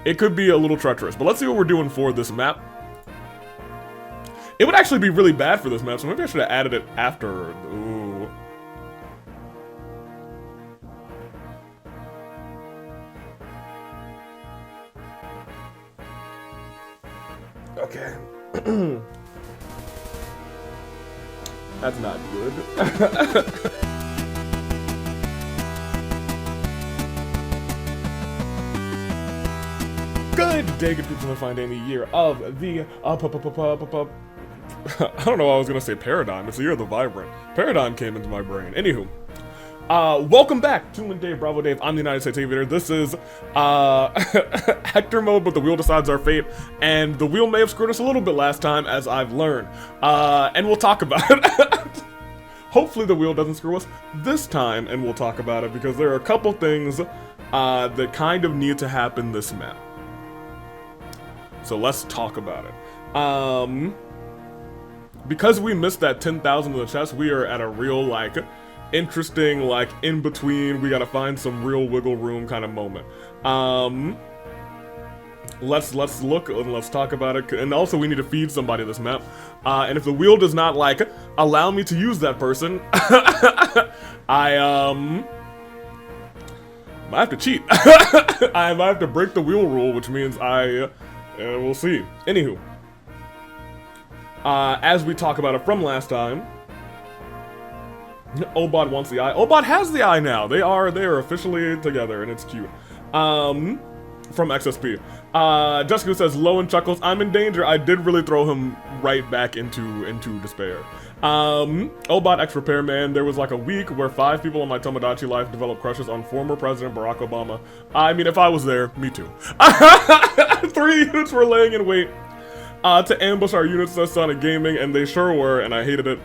it could be a little treacherous. But let's see what we're doing for this map. It would actually be really bad for this map, so maybe I should have added it after. Ooh. Okay. That's not good. Good day, good people, and fine day in the year of the I don't know why I was gonna say paradigm. It's the year of the vibrant. Paradigm came into my brain. Anywho. Welcome back to Dave, Bravo Dave. I'm the United States Aviator. This is, Hector mode, but the wheel decides our fate. And the wheel may have screwed us a little bit last time, as I've learned. And we'll talk about it. Hopefully the wheel doesn't screw us this time, and we'll talk about it, because there are a couple things, that kind of need to happen this map. So let's talk about it. Because we missed that 10,000 in the chest, we are at a real, like, interesting, like, in between, we gotta find some real wiggle room kind of moment. Let's look and let's talk about it. And also we need to feed somebody this map. And if the wheel does not, like, allow me to use that person, I might have to cheat. I might have to break the wheel rule, which means we'll see. Anywho. As we talk about it from last time, Obot wants the eye. Obot has the eye now. They are officially together, and it's cute. From XSP. Jessica says, low and chuckles, I'm in danger. I did really throw him right back into despair. Obot X Repairman, there was like a week where 5 people in my Tomodachi life developed crushes on former President Barack Obama. I mean, if I was there, me too. 3 units were laying in wait to ambush our units, says Sonic Gaming, and they sure were, and I hated it.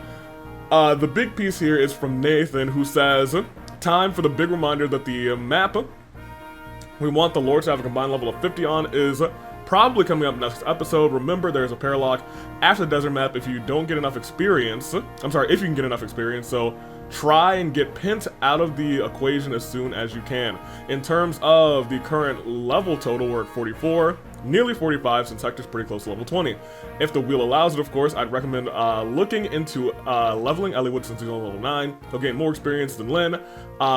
The big piece here is from Nathan, who says, time for the big reminder that the map we want the Lord to have a combined level of 50 on is probably coming up next episode. Remember, there's a paralock after the desert map if you don't get enough experience. I'm sorry, if you can get enough experience, so try and get Pint out of the equation as soon as you can. In terms of the current level total, we're at 44. Nearly 45 since Hector's pretty close to level 20. If the wheel allows it, of course, I'd recommend looking into leveling Elliowood since he's on level 9. He'll gain more experience than Lynn,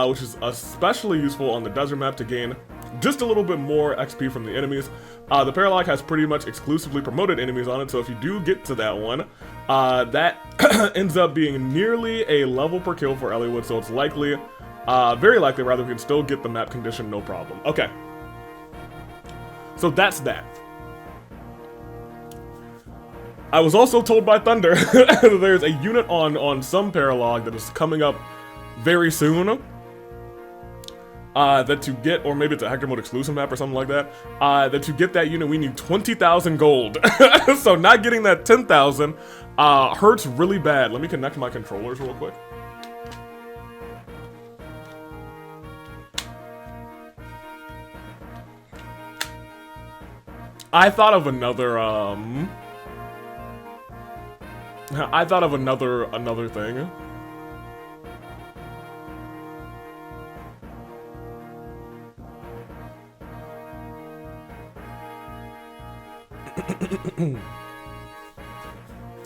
which is especially useful on the desert map to gain just a little bit more XP from the enemies. The Paralock has pretty much exclusively promoted enemies on it, so if you do get to that one, that ends up being nearly a level per kill for Elliowood, so it's likely, very likely rather, we can still get the map condition no problem. Okay. So that's that. I was also told by Thunder that there's a unit on some Paralog that is coming up very soon. That to get, or maybe it's a Hector mode exclusive map or something like that, that to get that unit we need 20,000 gold. So not getting that 10,000 hurts really bad. Let me connect my controllers real quick. I thought of another, another thing.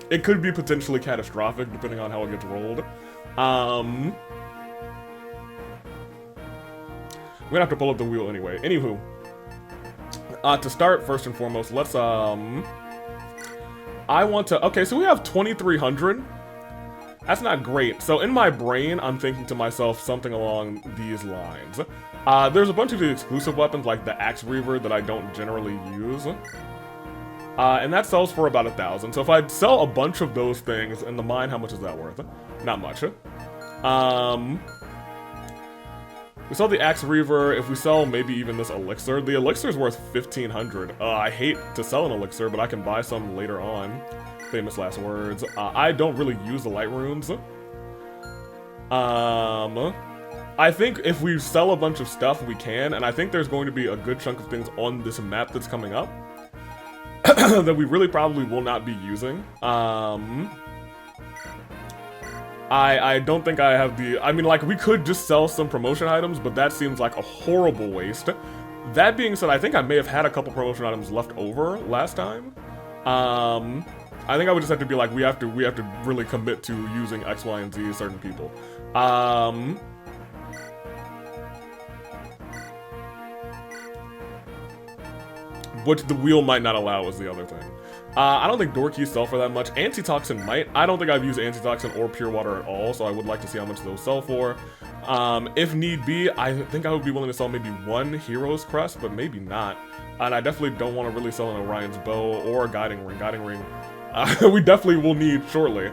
It could be potentially catastrophic depending on how it gets rolled. We're gonna have to pull up the wheel anyway. Anywho. To start, first and foremost, let's, I want to, okay, so we have 2,300. That's not great. So in my brain, I'm thinking to myself something along these lines. There's a bunch of the exclusive weapons, like the Axe Reaver, that I don't generally use. And that sells for about 1,000. So if I sell a bunch of those things in the mine, how much is that worth? Not much. We sell the Axe Reaver. If we sell maybe even this elixir, the elixir is worth 1,500. I hate to sell an elixir, but I can buy some later on. Famous last words. I don't really use the light runes. I think if we sell a bunch of stuff, we can, and I think there's going to be a good chunk of things on this map that's coming up that we really probably will not be using. I don't think I have the, I mean, like, we could just sell some promotion items, but that seems like a horrible waste. That being said, I think I may have had a couple promotion items left over last time. I think I would just have to be like, we have to really commit to using X, Y, and Z certain people. Which the wheel might not allow is the other thing. I don't think door keys sell for that much. Antitoxin might. I don't think I've used antitoxin or pure water at all, so I would like to see how much those sell for. If need be, I think I would be willing to sell maybe one Hero's Crest, but maybe not. And I definitely don't want to really sell an Orion's Bow or a Guiding Ring. Guiding Ring, we definitely will need shortly.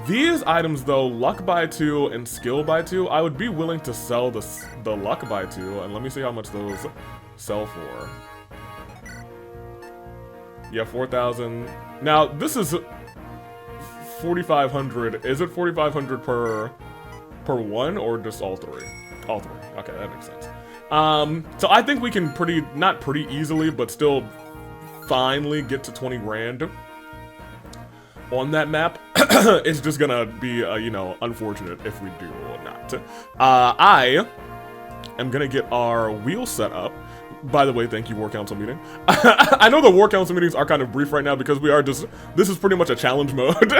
These items though, Luck by 2 and Skill by 2, I would be willing to sell the Luck by 2, and let me see how much those sell for. Yeah, 4,000. Now, this is 4,500. Is it 4,500 per one, or just all three? All three. Okay, that makes sense. So I think we can not pretty easily, but still finally get to 20 grand on that map. It's just gonna be, you know, unfortunate if we do not. I am gonna get our wheel set up. By the way, thank you, War Council meeting. I know the War Council meetings are kind of brief right now because we are just, this is pretty much a challenge mode.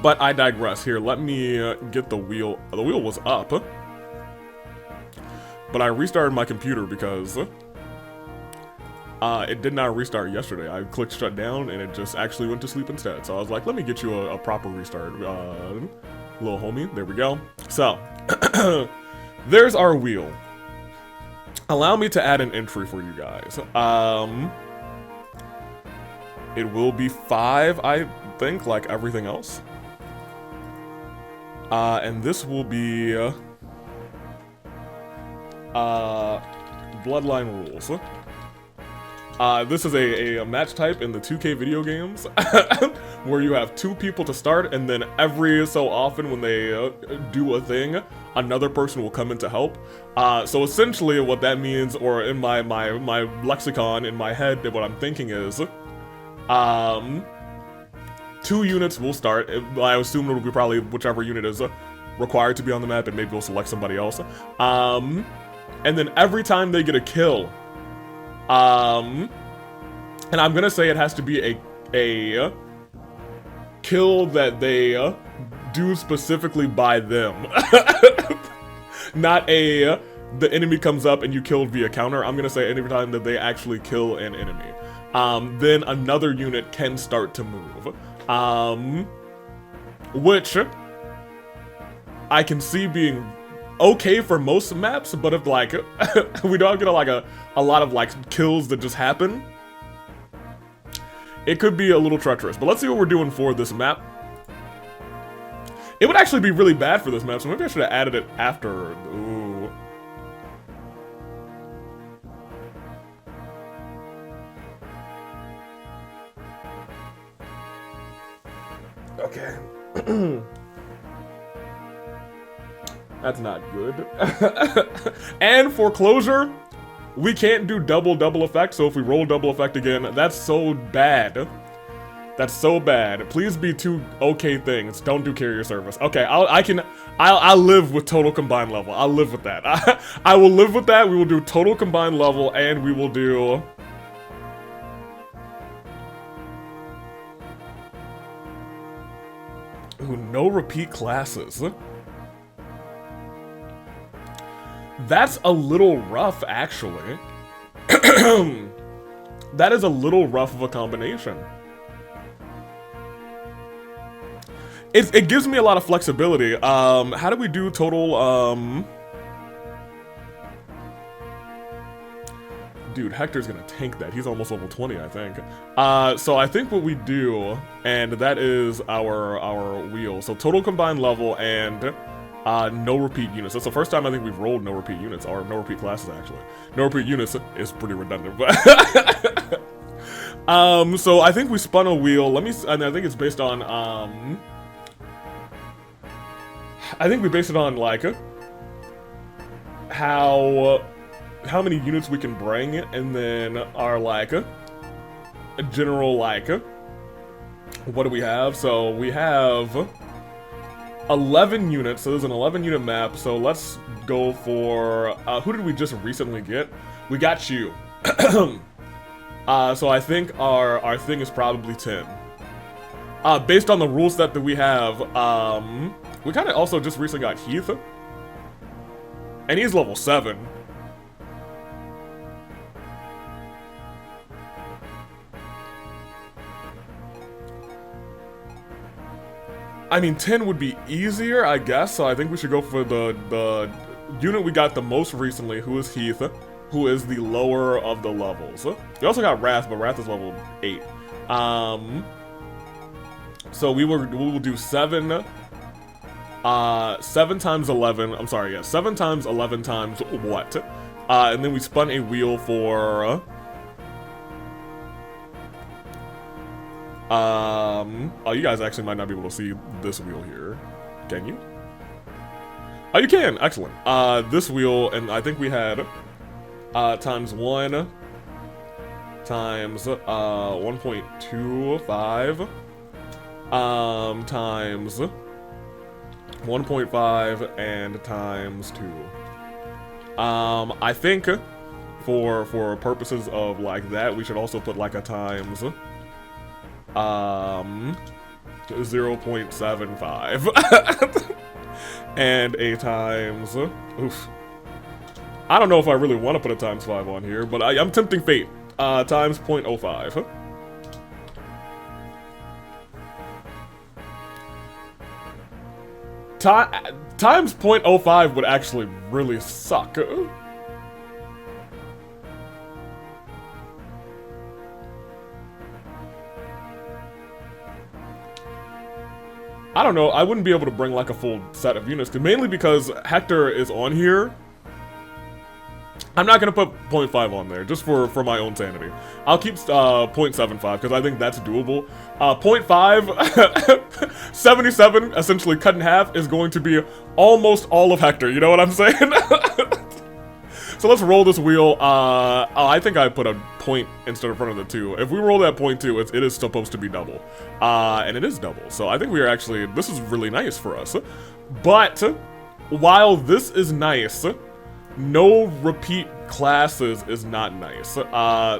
But I digress. Here, let me get the wheel. The wheel was up, but I restarted my computer because it did not restart yesterday. I clicked shut down and it just actually went to sleep instead. So I was like, let me get you a proper restart, little homie. There we go. So there's our wheel. Allow me to add an entry for you guys. It will be 5, I think, like everything else. And this will be Bloodline Rules. This is a match type in the 2K video games where you have 2 people to start, and then every so often when they do a thing, another person will come in to help. So essentially what that means, or in my lexicon, in my head, what I'm thinking is, 2 units will start. I assume it'll be probably whichever unit is required to be on the map, and maybe we'll select somebody else. And then every time they get a kill, and I'm gonna say it has to be a kill that they do specifically by them. Not the enemy comes up and you killed via counter. I'm gonna say every time that they actually kill an enemy. Then another unit can start to move. Which I can see being okay for most maps, but if like we don't get a lot of like kills that just happen, it could be a little treacherous. But let's see what we're doing for this map. It would actually be really bad for this map, so maybe I should have added it after. Ooh. Okay. That's not good. And for closure, we can't do double effect, so if we roll double effect again, that's so bad. That's so bad. Please be 2 okay things. Don't do carrier service. Okay, I'll live with total combined level. I'll live with that. I will live with that. We will do total combined level, and we will do no repeat classes. That's a little rough, actually. That is a little rough of a combination. It gives me a lot of flexibility. How do we do total, Dude, Hector's gonna tank that. He's almost level 20, I think. So I think what we do, and that is our wheel. So total combined level and no repeat units. That's the first time I think we've rolled no repeat units, or no repeat classes, actually. No repeat units is pretty redundant, but so I think we spun a wheel. And I think it's based on I think we base it on like how many units we can bring, and then our like a general like what do we have? So we have 11 units, so there's an 11 unit map, so let's go for, who did we just recently get? We got you. So I think our thing is probably 10. Based on the rule set that we have, we kind of also just recently got Heath. And he's level 7. I mean, 10 would be easier, I guess, so I think we should go for the unit we got the most recently, who is Heath, who is the lower of the levels. We also got Wrath, but Wrath is level 8. So we will do 7 times 11, I'm sorry, yeah, 7 times 11 times what? And then we spun a wheel for... oh, you guys actually might not be able to see this wheel here. Can you? Oh, you can! Excellent. This wheel, and I think we had, times 1, times, 1.25, times 1.5, and times 2. I think, for purposes of, like, that, we should also put, like, a times... 0.75 and a times, oof. I don't know if I really want to put a times 5 on here, but I'm tempting fate. Times 0.05. Times 0.05 would actually really suck. I don't know, I wouldn't be able to bring like a full set of units, mainly because Hector is on here. I'm not gonna put 0.5 on there, just for my own sanity. I'll keep 0.75, because I think that's doable. 0.5, 77, essentially cut in half, is going to be almost all of Hector, you know what I'm saying? So let's roll this wheel. Oh, I think I put a point instead of front of the 2. If we roll that 0.2, it is supposed to be double. And it is double. So I think we are actually, this is really nice for us. But while this is nice, no repeat classes is not nice.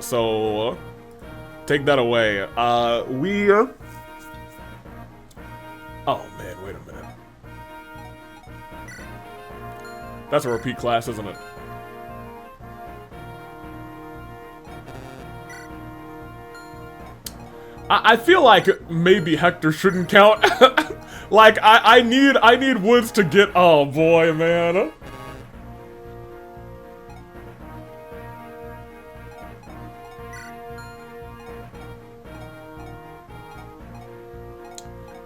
So take that away. Oh man, wait a minute. That's a repeat class, isn't it? I feel like maybe Hector shouldn't count. Like I need Woods to get, oh boy, man.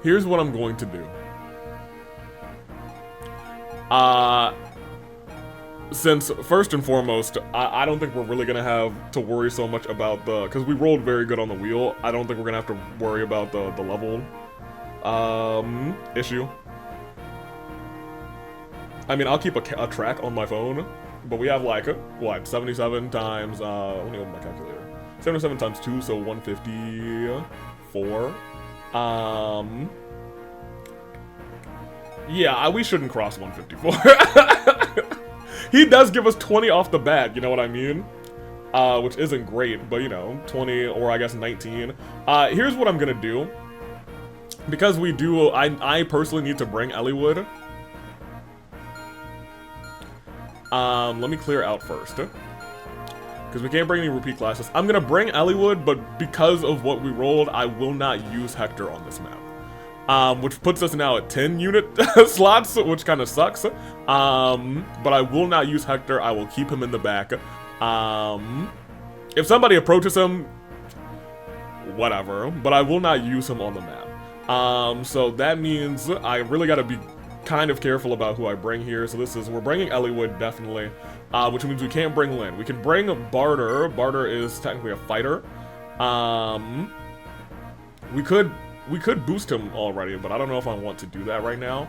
Here's what I'm going to do. Since, first and foremost, I don't think we're really gonna have to worry so much about the, because we rolled very good on the wheel, I don't think we're gonna have to worry about the level, issue. I mean, I'll keep a track on my phone, but we have like, what, 77 times, let me open my calculator. 77 times 2, so 154. Yeah, we shouldn't cross 154. He does give us 20 off the bat, you know what I mean? Which isn't great, but you know, 20 or I guess 19. Here's what I'm gonna do. Because we do, I personally need to bring Elliewood. Let me clear out first. Because we can't bring any repeat classes. I'm gonna bring Elliewood, but because of what we rolled, I will not use Hector on this map. Which puts us now at 10 unit slots, which kind of sucks. But I will not use Hector. I will keep him in the back. If somebody approaches him, whatever. But I will not use him on the map. So that means I really got to be kind of careful about who I bring here. So we're bringing Elliewood, definitely. Which means we can't bring Lynn. We can bring Barter. Barter is technically a fighter. We could boost him already, but I don't know if I want to do that right now.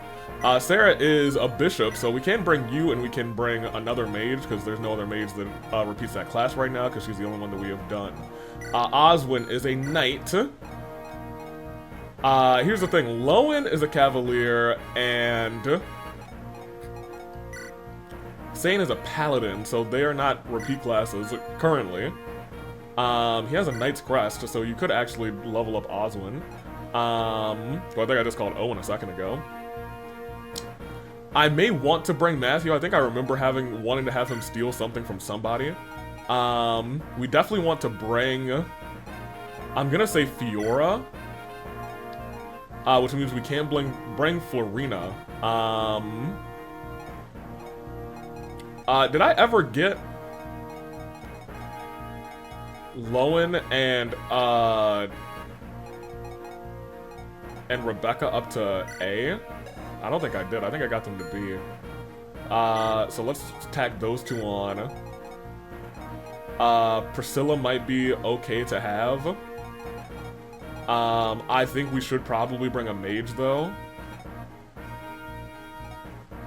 Sarah is a bishop, so we can bring you and we can bring another mage, because there's no other mage that repeats that class right now, because she's the only one that we have done. Oswin is a knight. Here's the thing. Lowen is a Cavalier, and Sane is a Paladin, so they are not repeat classes currently. He has a Knight's Crest, so you could actually level up Oswin. Who I think I just called Owen a second ago. I may want to bring Matthew. I think I remember wanting to have him steal something from somebody. We definitely want to bring... I'm gonna say Fiora. Which means we can bring Florina. Did I ever get Lowen and Rebecca up to A? I don't think I did. I think I got them to B. So let's tag those two on. Priscilla might be okay to have. I think we should probably bring a mage though.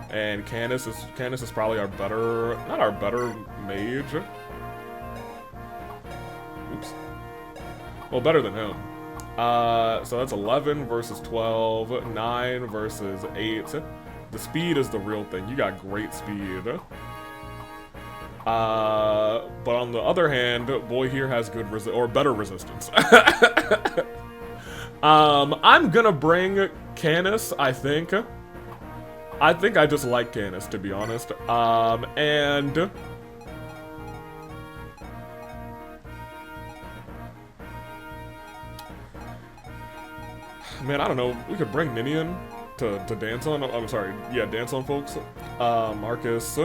And Candace is probably our better, not our better mage. Oops. Well, better than him. So that's 11 versus 12, 9 versus 8. The speed is the real thing. You got great speed. But on the other hand, boy here has good better resistance. I'm gonna bring Canis, I think. I think I just like Canis, to be honest. And... Man, I don't know. We could bring Ninian to dance on. I'm sorry. Yeah, dance on folks. Marcus.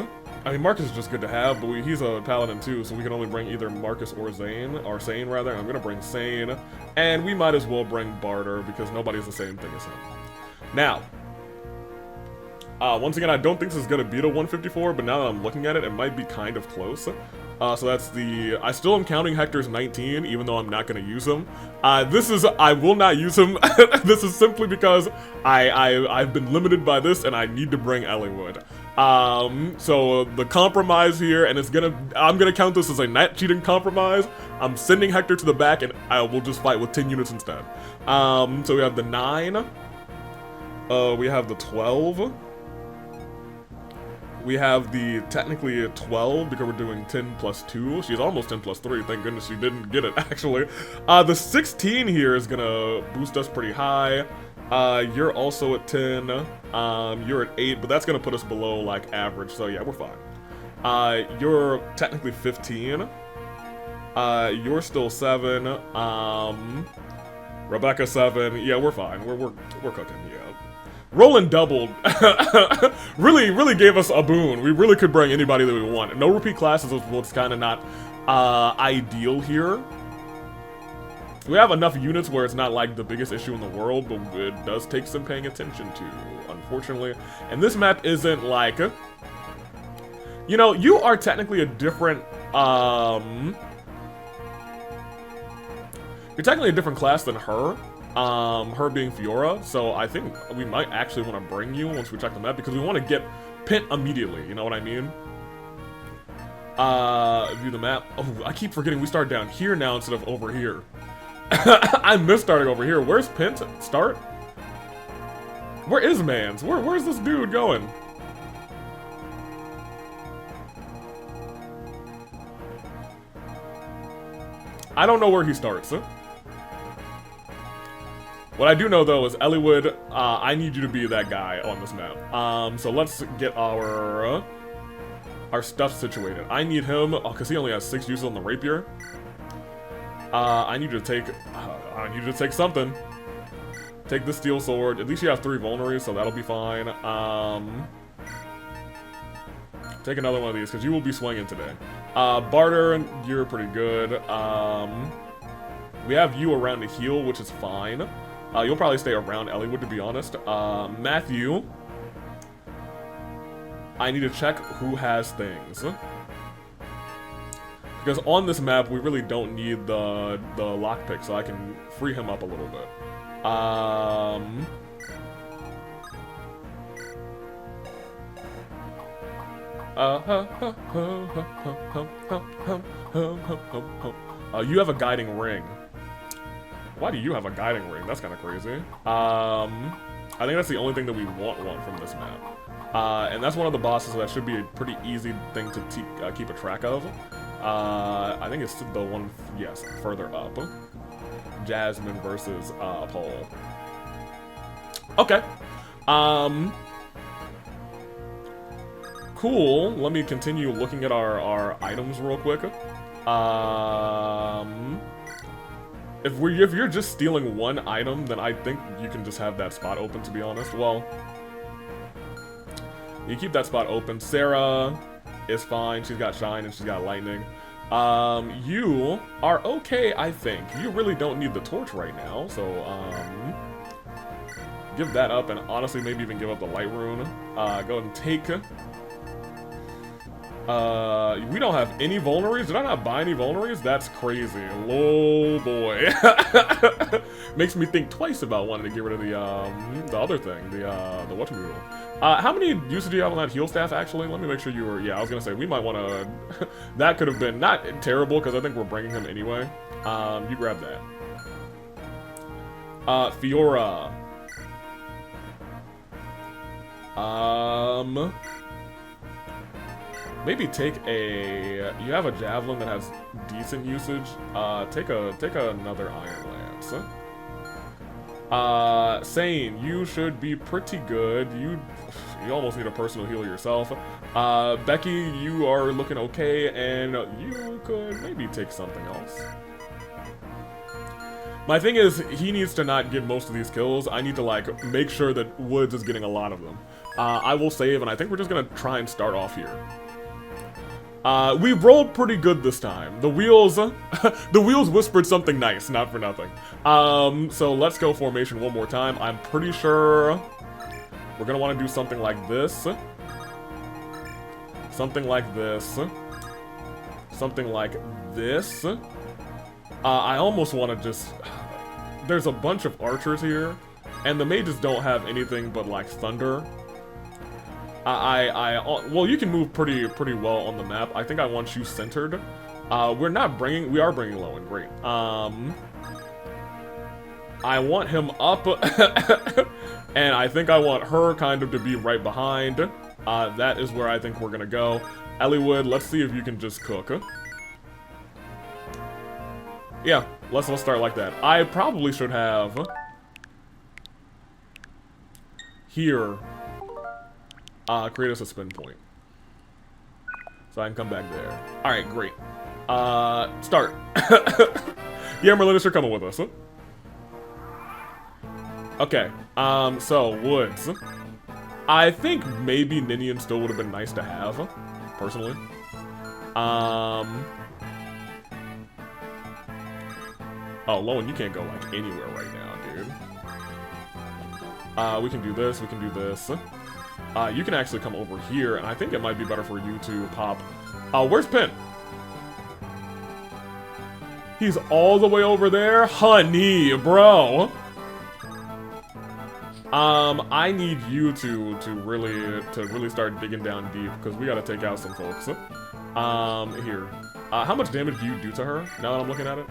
I mean, Marcus is just good to have, but he's a paladin too, so we can only bring either Marcus or Zane, or Sane rather. I'm gonna bring Sane, and we might as well bring Barter because nobody's the same thing as him. Now, once again, I don't think this is gonna beat a 154, but now that I'm looking at it, it might be kind of close. So that's the... I still am counting Hector's 19, even though I'm not gonna use him. I will not use him. This is simply because I've been limited by this, and I need to bring Eliwood. So the compromise here, and I'm gonna count this as a not cheating compromise. I'm sending Hector to the back, and I will just fight with 10 units instead. So we have the 9. We have the 12. We have the technically 12 because we're doing 10 plus 2. She's almost 10 plus 3. Thank goodness she didn't get it, actually. The 16 here is gonna boost us pretty high. You're also at 10. You're at 8, but that's gonna put us below, like, average. So, yeah, we're fine. You're technically 15. You're still 7. Rebecca 7. Yeah, we're fine. We're cooking, yeah. Rolling doubled really gave us a boon. We really could bring anybody that we want. No repeat classes is what's kind of not ideal here. We have enough units where it's not like the biggest issue in the world, but it does take some paying attention to, unfortunately. And this map isn't like... You know, you are technically a different... You're technically a different class than her. Her being Fiora, so I think we might actually want to bring you once we check the map because we want to get Pint immediately, you know what I mean? View the map. Oh, I keep forgetting we start down here now instead of over here. I miss starting over here. Where's Pint? Start? Where is Mans? Where's this dude going? I don't know where he starts. What I do know, though, is Eliwood, I need you to be that guy on this map. So let's get our stuff situated. I need him, because he only has 6 uses on the rapier. I need you to take something. Take the steel sword. At least you have 3 vulneries, so that'll be fine. Take another one of these, because you will be swinging today. Barter, you're pretty good. We have you around to heal, which is fine. You'll probably stay around Eliwood, to be honest. Matthew, I need to check who has things. Because on this map, we really don't need the lockpick, so I can free him up a little bit. You have a guiding ring. Why do you have a guiding ring? That's kind of crazy. I think that's the only thing that we want from this map. And that's one of the bosses that should be a pretty easy thing to keep a track of. I think it's the one, yes, further up. Jasmine versus Pole. Okay. Cool. Let me continue looking at our items real quick. If you're just stealing one item, then I think you can just have that spot open, to be honest. Well, you keep that spot open. Sarah is fine. She's got Shine and she's got Lightning. You are okay, I think. You really don't need the torch right now, so, give that up, and honestly, maybe even give up the Light Rune. Go ahead and take... we don't have any vulneraries? Did I not buy any vulneraries? That's crazy. Oh boy. Makes me think twice about wanting to get rid of the other thing, the whatchamacallit. How many uses do you have on that heal staff, actually? Let me make sure you were... Yeah, I was gonna say, we might want to... That could have been not terrible, because I think we're bringing him anyway. You grab that. Fiora. Maybe take a... You have a javelin that has decent usage. Take another Iron Lance. Sane, you should be pretty good. You almost need a personal heal yourself. Becky, you are looking okay, and you could maybe take something else. My thing is, he needs to not get most of these kills. I need to, like, make sure that Woods is getting a lot of them. I will save, and I think we're just gonna try and start off here. We rolled pretty good this time. The wheels, the wheels whispered something nice, not for nothing. So let's go formation one more time. I'm pretty sure we're gonna want to do something like this. Something like this. Something like this. I almost want to just... There's a bunch of archers here, and the mages don't have anything but, like, thunder. Well, you can move pretty well on the map. I think I want you centered. We are bringing Lowen, great. I want him up, and I think I want her kind of to be right behind. That is where I think we're gonna go. Elliewood, let's see if you can just cook. Yeah, let's start like that. I probably should have here create us a spin point, so I can come back there. All right, great. Start. Yeah, Merlinus, you're coming with us. Huh? Okay. So Woods. I think maybe Ninian still would have been nice to have, personally. Oh, Lowen, you can't go, like, anywhere right now, dude. We can do this, we can do this. You can actually come over here, and I think it might be better for you to pop... where's Pin? He's all the way over there? Honey, bro! I need you to really start digging down deep, because we gotta take out some folks. Here. How much damage do you do to her, now that I'm looking at it?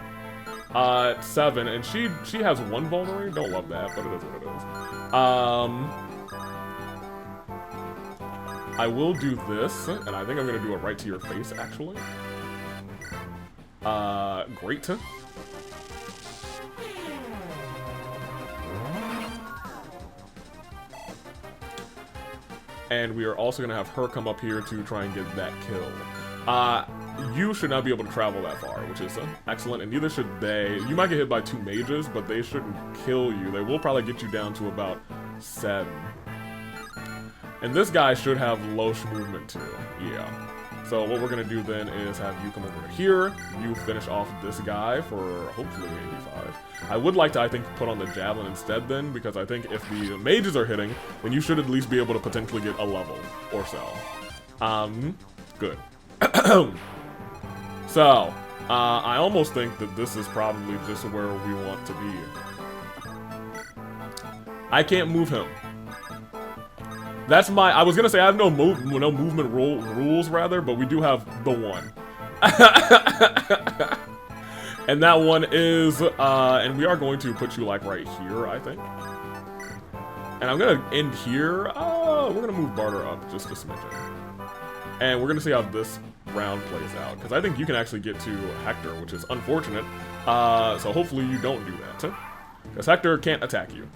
7, and she has 1 vulnerary. Don't love that, but it is what it is. I will do this, and I think I'm gonna do it right to your face, actually. Great. And we are also gonna have her come up here to try and get that kill. You should not be able to travel that far, which is excellent, and neither should they. You might get hit by 2 mages, but they shouldn't kill you. They will probably get you down to about 7. And this guy should have Loesch movement too, yeah. So what we're gonna do then is have you come over to here, you finish off this guy for hopefully 85. I would like to, I think, put on the javelin instead then, because I think if the mages are hitting, then you should at least be able to potentially get a level or so. Good. So, I almost think that this is probably just where we want to be. I can't move him. That's my... I was gonna say I have no movement rules, rather, but we do have the one. And that one is, and we are going to put you like right here, I think. And I'm gonna end here. We're gonna move Barter up just a smidgen. And we're gonna see how this round plays out, because I think you can actually get to Hector, which is unfortunate. So hopefully you don't do that, because Hector can't attack you.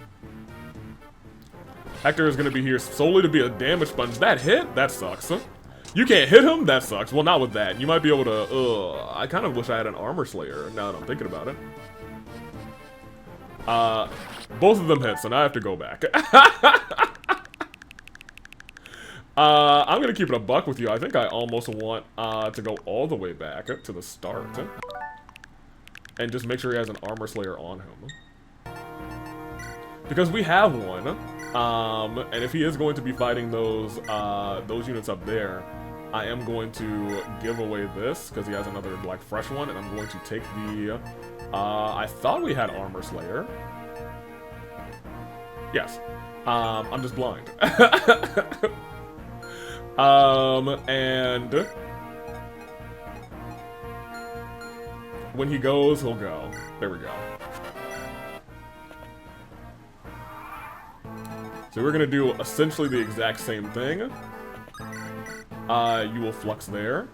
Hector is gonna be here solely to be a damage sponge. That hit? That sucks. You can't hit him? That sucks. Well, not with that. You might be able to, I kind of wish I had an Armor Slayer, now that I'm thinking about it. Both of them hit, so now I have to go back. I'm gonna keep it a buck with you. I think I almost want to go all the way back to the start. And just make sure he has an Armor Slayer on him. Because we have one. And if he is going to be fighting those units up there, I am going to give away this, because he has another, like, fresh one, and I'm going to take the, I thought we had Armor Slayer. Yes. I'm just blind. And when he goes, he'll go. There we go. So we're gonna do essentially the exact same thing. You will flux there.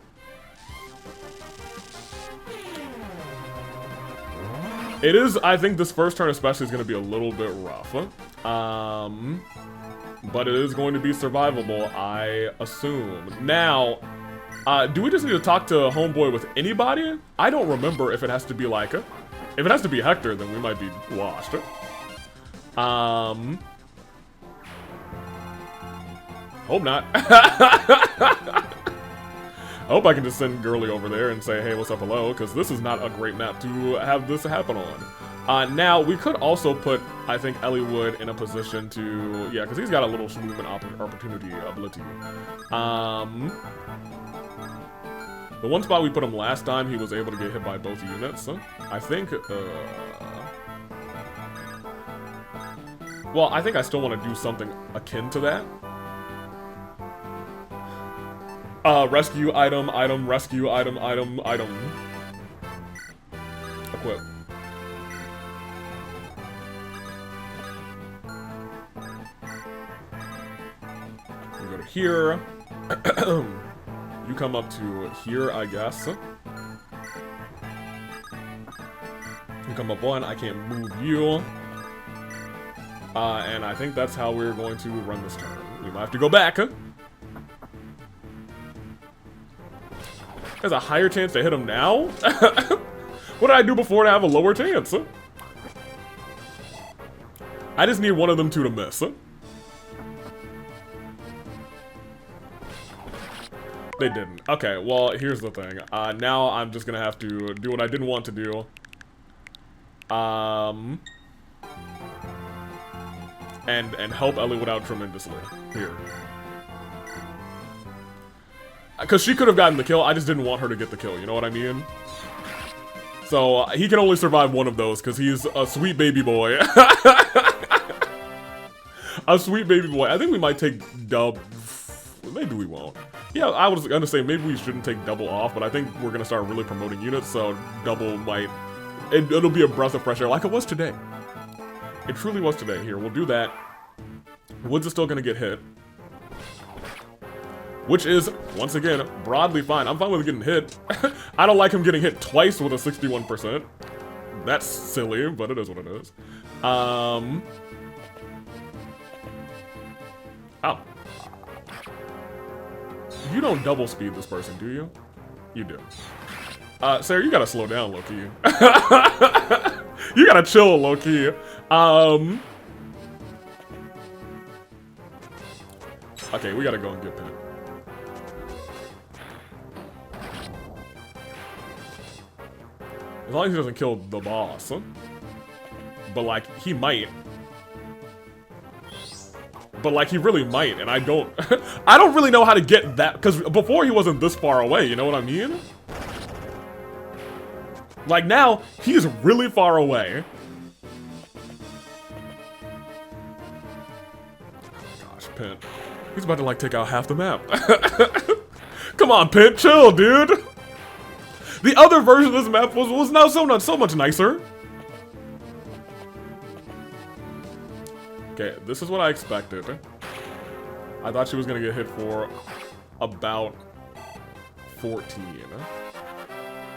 It is, I think this first turn especially is gonna be a little bit rough. But it is going to be survivable, I assume. Now, do we just need to talk to Homeboy with anybody? I don't remember if it has to be like, if it has to be Hector, then we might be washed. Hope not. I hope I can just send Girly over there and say, hey, what's up, hello, because this is not a great map to have this happen on. Now, we could also put, I think, Eliwood in a position to, yeah, because he's got a little movement opportunity ability. The one spot we put him last time, he was able to get hit by both units. I think, well, I think I still want to do something akin to that. Rescue item, rescue item. Equip. We go to here. You come up to here, I guess. You come up one, I can't move you. And I think that's how we're going to run this turn. We might have to go back. There's a higher chance to hit him now? What did I do before to have a lower chance? I just need one of them two to miss. They didn't. Okay, well, here's the thing. Now I'm just gonna have to do what I didn't want to do. And help Eliwood out tremendously. Here. Because she could have gotten the kill, I just didn't want her to get the kill, you know what I mean? So, he can only survive one of those, because he's a sweet baby boy. A sweet baby boy. I think we might take dub. Maybe we won't. Yeah, I was gonna say, maybe we shouldn't take double off, but I think we're gonna start really promoting units, so double might... It'll be a breath of fresh air, like it was today. It truly was today. Here, we'll do that. Woods is still gonna get hit. Which is, once again, broadly fine. I'm fine with getting hit. I don't like him getting hit twice with a 61%. That's silly, but it is what it is. Oh. You don't double speed this person, do you? You do. Sarah, you gotta slow down, low-key. You gotta chill, low-key. Okay, we gotta go and get Pin. As long as he doesn't kill the boss. But, like, he might. But, like, he really might, and I don't... I don't really know how to get that, because before he wasn't this far away, you know what I mean? Like, now, he's really far away. Gosh, Pin. He's about to, like, take out half the map. Come on, Pin, chill, dude! The other version of this map was now so much nicer. Okay, this is what I expected. I thought she was gonna get hit for about 14.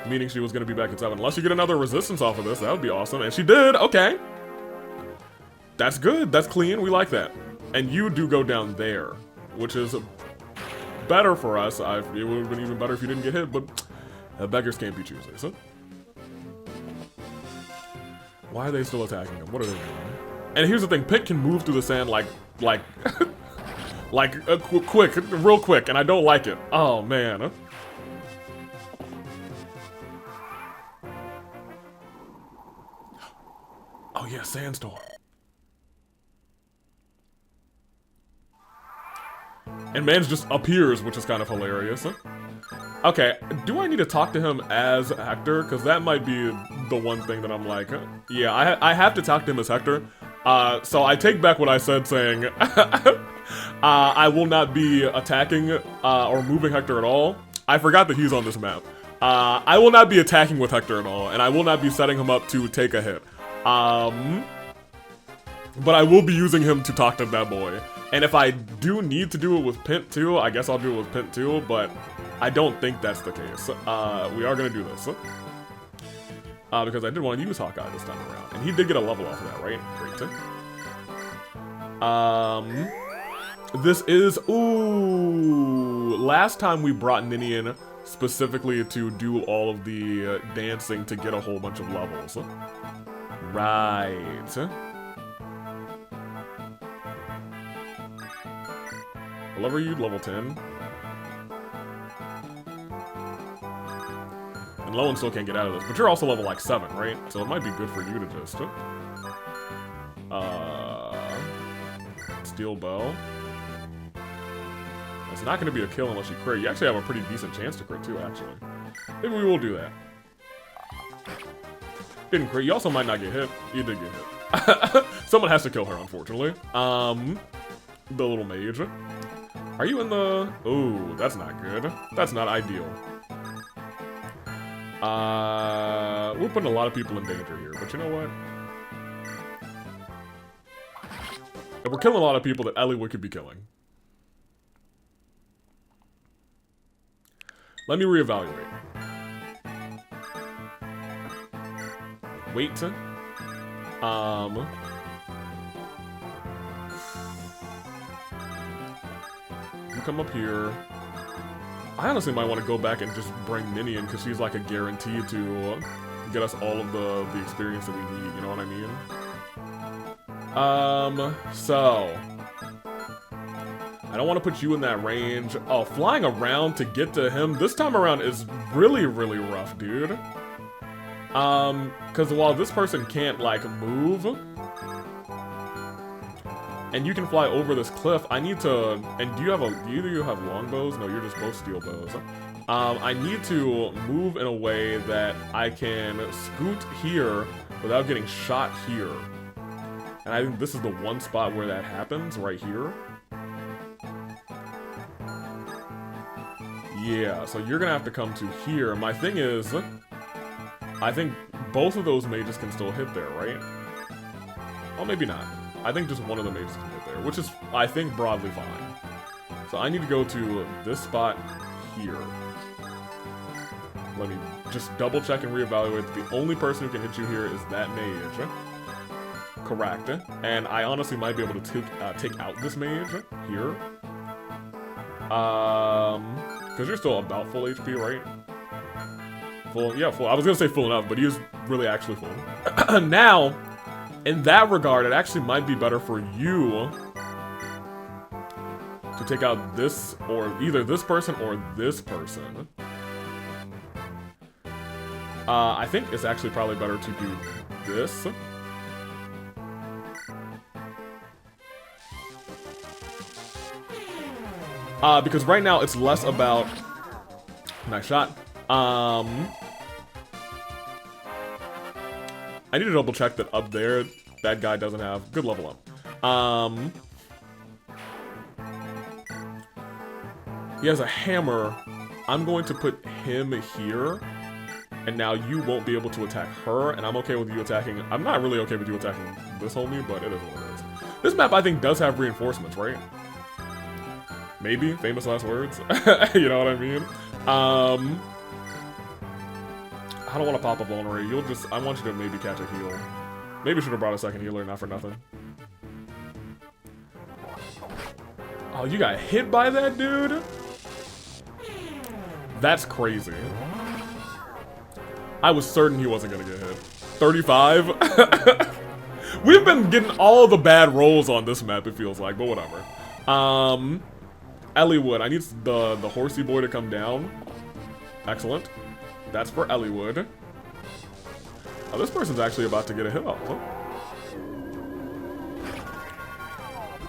Meaning she was gonna be back at 7. Unless you get another resistance off of this, that would be awesome. And she did, okay. That's good, that's clean, we like that. And you do go down there, which is better for us. It would have been even better if you didn't get hit, but beggars can't be choosers. Huh? Why are they still attacking him? What are they doing? And here's the thing, Pit can move through the sand like quick, real quick, and I don't like it. Oh, man. Oh, yeah, sandstorm. And Mans just appears, which is kind of hilarious. Okay, do I need to talk to him as Hector? Because that might be the one thing that I'm like, yeah, I have to talk to him as Hector. So I take back what I said saying, I will not be attacking or moving Hector at all. I forgot that he's on this map. I will not be attacking with Hector at all, and I will not be setting him up to take a hit. But I will be using him to talk to that boy. And if I do need to do it with Pint too, I guess I'll do it with Pint too, but I don't think that's the case. We are gonna do this. Because I did want to use Hawkeye this time around. And he did get a level off of that, right? Great. This is, ooh, last time we brought Ninny in specifically to do all of the dancing to get a whole bunch of levels. Right. What level are you? Level 10. And Lowen still can't get out of this, but you're also level like 7, right? So it might be good for you to just steel bow. It's not going to be a kill unless you crit. You actually have a pretty decent chance to crit too, actually. Maybe we will do that. Didn't crit. You also might not get hit. You did get hit. Someone has to kill her, unfortunately. The little mage. Are you in the... Ooh, that's not good. That's not ideal. We're putting a lot of people in danger here, but you know what? And we're killing a lot of people that Eliwood could be killing. Let me reevaluate. Wait. You come up here. I honestly might want to go back and just bring Ninny in because she's like a guarantee to get us all of the experience that we need, you know what I mean? So I don't want to put you in that range. Oh, flying around to get to him this time around is really, really rough, dude. Because while this person can't, like, move, and you can fly over this cliff, I need to, and do either you have longbows? No, you're just both steel bows. I need to move in a way that I can scoot here without getting shot here. And I think this is the one spot where that happens, right here. Yeah, so you're gonna have to come to here. My thing is, I think both of those mages can still hit there, right? Oh, maybe not. I think just one of the mages can hit there, which is, I think, broadly fine. So I need to go to this spot here. Let me just double check and reevaluate. The only person who can hit you here is that mage. Correct. And I honestly might be able to take out this mage here. Because you're still about full HP, right? Full, yeah, full. I was gonna say full enough, but he is really actually full. Now, in that regard, it actually might be better for you to take out this, or either this person or this person. I think it's actually probably better to do this. Because right now it's less about... Nice shot. I need to double check that up there, that guy doesn't have good level up. He has a hammer. I'm going to put him here And now you won't be able to attack her, and I'm okay with you attacking... I'm not really okay with you attacking this homie, but it is what it is. This map, I think, does have reinforcements, right? Maybe? Famous last words? You know what I mean? I don't want to pop a vulnerary. You'll just... I want you to maybe catch a heal. Maybe should have brought a second healer, not for nothing. Oh, you got hit by that dude? That's crazy. I was certain he wasn't gonna get hit. 35? We've been getting all the bad rolls on this map, it feels like, but whatever. Elliewood, I need the horsey boy to come down. Excellent. That's for Elliewood. Oh, this person's actually about to get a hit off. Huh?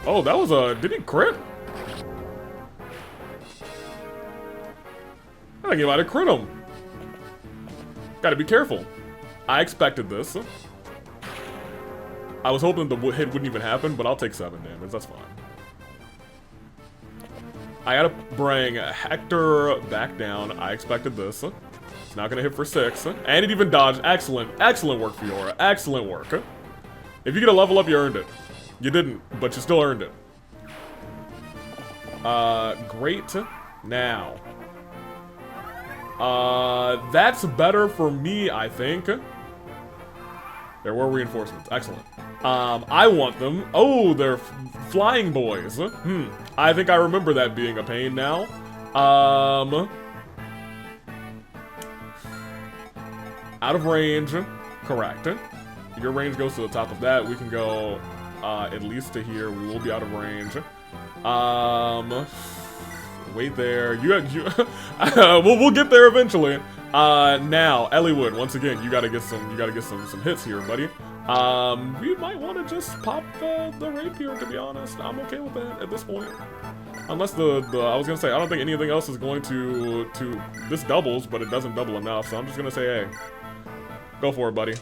Oh, that was a... Did he crit? I think he might have crit him. Gotta be careful. I expected this. I was hoping the hit wouldn't even happen, but I'll take 7 damage. That's fine. I gotta bring Hector back down. I expected this. It's not gonna hit for 6. And it even dodged. Excellent. Excellent work, Fiora. Excellent work. If you get a level up, you earned it. You didn't, but you still earned it. Great. Now. That's better for me, I think. There were reinforcements. Excellent. I want them. Oh, they're flying boys. I think I remember that being a pain now. Out of range. Correct. Your range goes to the top of that. We can go, at least to here. We will be out of range. Wait there. We'll get there eventually. Now, Elliewood, once again, you gotta get some hits here, buddy. We might want to just pop the rapier, to be honest. I'm okay with that at this point. Unless I was gonna say, I don't think anything else is going to this doubles, but it doesn't double enough, so I'm just gonna say, hey, go for it, buddy.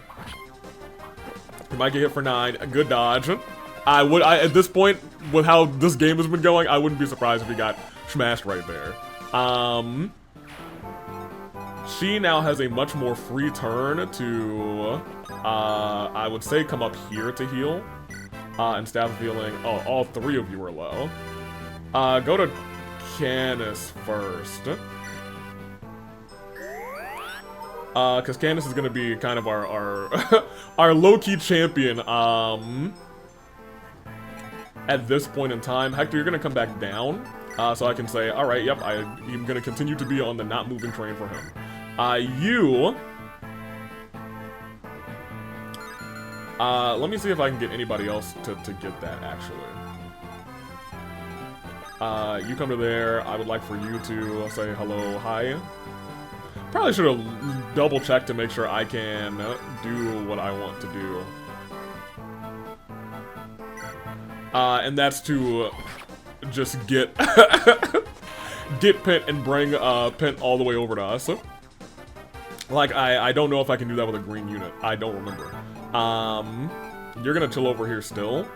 You might get hit for 9. A good dodge. At this point, with how this game has been going, I wouldn't be surprised if he got smashed right there. She now has a much more free turn to, I would say, come up here to heal. Instead of healing, oh, all 3 of you are low. Go to Canis first. Cause Canis is gonna be kind of our our low-key champion, at this point in time. Hector, you're gonna come back down. So I can say, alright, yep, I'm gonna continue to be on the not moving train for him. Let me see if I can get anybody else to get that, actually. You come to there. I would like for you to say hello, hi. Probably should have double checked to make sure I can do what I want to do. And that's to just get get Pent and bring Pent all the way over to us. Like, I don't know if I can do that with a green unit. I don't remember. You're gonna chill over here still.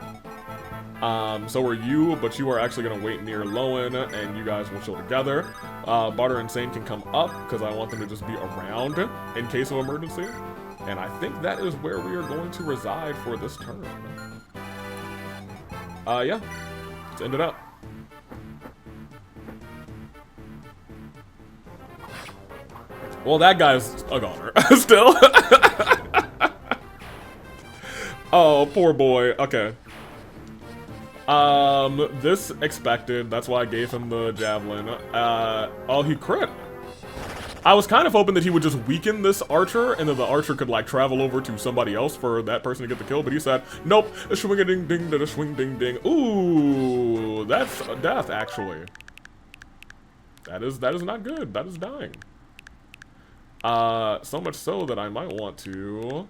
So are you, but you are actually gonna wait near Lowen, and you guys will chill together. Barter and Sane can come up, because I want them to just be around in case of emergency. And I think that is where we are going to reside for this turn. Yeah. Let's end it up. Well, that guy's a goner. Still. Oh, poor boy. Okay. This expected. That's why I gave him the javelin. Oh, he crit. I was kind of hoping that he would just weaken this archer, and then the archer could, like, travel over to somebody else for that person to get the kill, but he said, nope, a swing-a-ding-ding, da swing-ding-ding. Ooh, that's a death, actually. That is not good. That is dying. So much so that I might want to...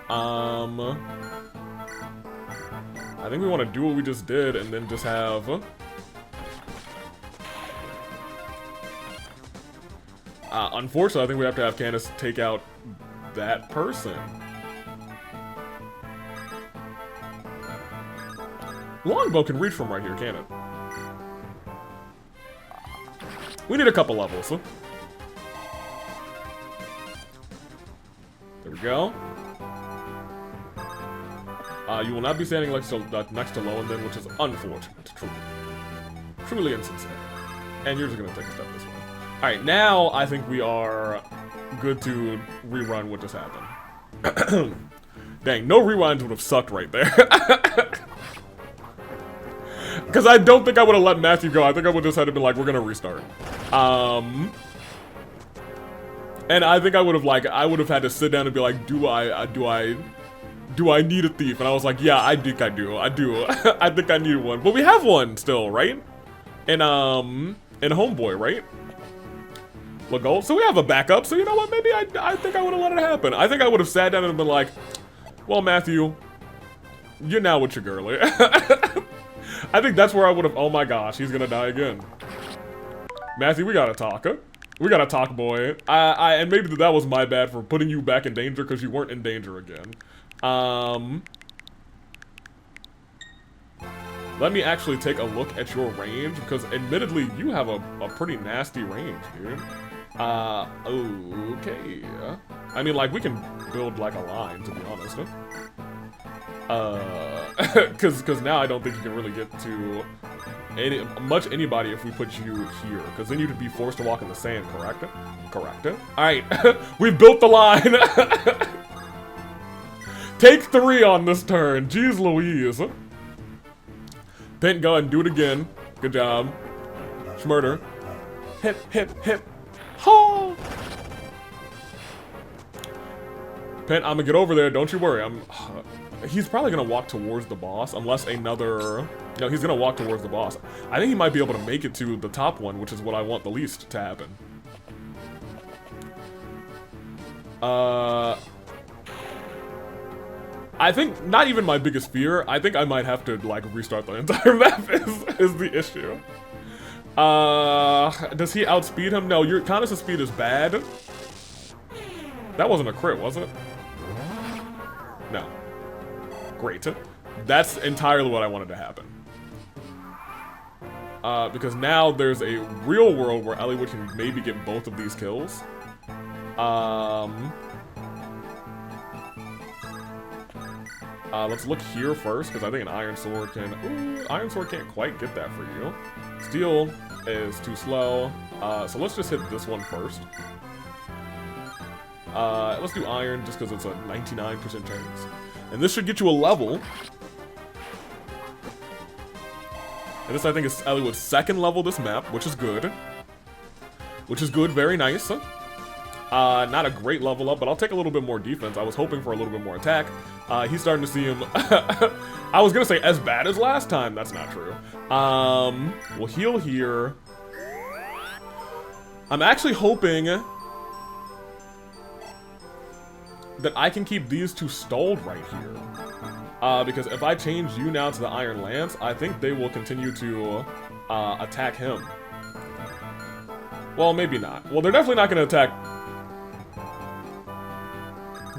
I think we want to do what we just did, and then just have... unfortunately, I think we have to have Candace take out that person. Longbow can reach from right here, can it? We need a couple levels. There we go. You will not be standing next to Lowen, which is unfortunate. Truly insincere. And you're just gonna take a step this way. Alright, now I think we are good to rerun what just happened. Dang, no rewinds would have sucked right there. Because I don't think I would have let Matthew go. I think I would just have been like, we're gonna restart. And I think I would have had to sit down and be like, do I need a thief? And I was like, yeah, I think I do. I think I need one. But we have one still, right? In Homeboy, right? Legault. So we have a backup. So you know what? Maybe I think I would have let it happen. I think I would have sat down and been like, well, Matthew, you're now with your girlie. I think that's where I would have. Oh my gosh, he's gonna die again. Matthew, we gotta talk. We gotta talk, boy. And maybe that was my bad for putting you back in danger because you weren't in danger again. Let me actually take a look at your range because admittedly you have a pretty nasty range, dude. Okay. I mean, like, we can build like a line, to be honest. Cause now I don't think you can really get to anybody if we put you here, because then you'd be forced to walk in the sand, correct? Correct. Alright, we've built the line. Take 3 on this turn. Jeez Louise. Pent, go and do it again. Good job. Schmurder. Hip, hip, hip. Ha! Pent, I'm gonna get over there. Don't you worry. He's probably gonna walk towards the boss, unless another... No, he's gonna walk towards the boss. I think he might be able to make it to the top one, which is what I want the least to happen. I think, not even my biggest fear, I think I might have to, like, restart the entire map is the issue. Does he outspeed him? No, your Canis' speed is bad. That wasn't a crit, was it? No. Great. That's entirely what I wanted to happen. Because now there's a real world where Eliwood can maybe get both of these kills. Let's look here first, because I think an Iron Sword can... Ooh, Iron Sword can't quite get that for you. Steel is too slow. So let's just hit this one first. Let's do Iron, just because it's a 99% chance. And this should get you a level. And this, I think, is Eliwood's second level this map, which is good. Which is good, very nice. Not a great level up, but I'll take a little bit more defense. I was hoping for a little bit more attack. He's starting to see him... I was gonna say as bad as last time. That's not true. We'll heal here. I'm actually hoping that I can keep these two stalled right here. Because if I change you now to the Iron Lance, I think they will continue to attack him. Well, maybe not. Well, they're definitely not going to attack...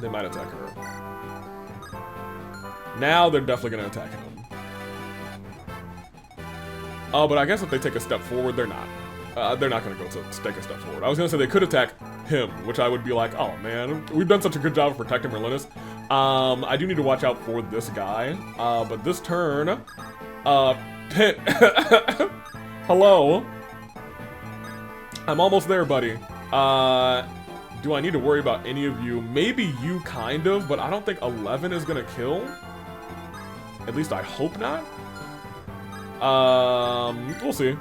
They might attack her. Now they're definitely going to attack him. Oh, but I guess if they take a step forward, they're not. They're not going to go to take a step forward. I was going to say they could attack him, which I would be like, oh man, we've done such a good job of protecting Merlinus. I do need to watch out for this guy. But this turn, Pit, hello. I'm almost there, buddy. Do I need to worry about any of you? Maybe you, kind of, but I don't think 11 is gonna kill. At least I hope not. We'll see.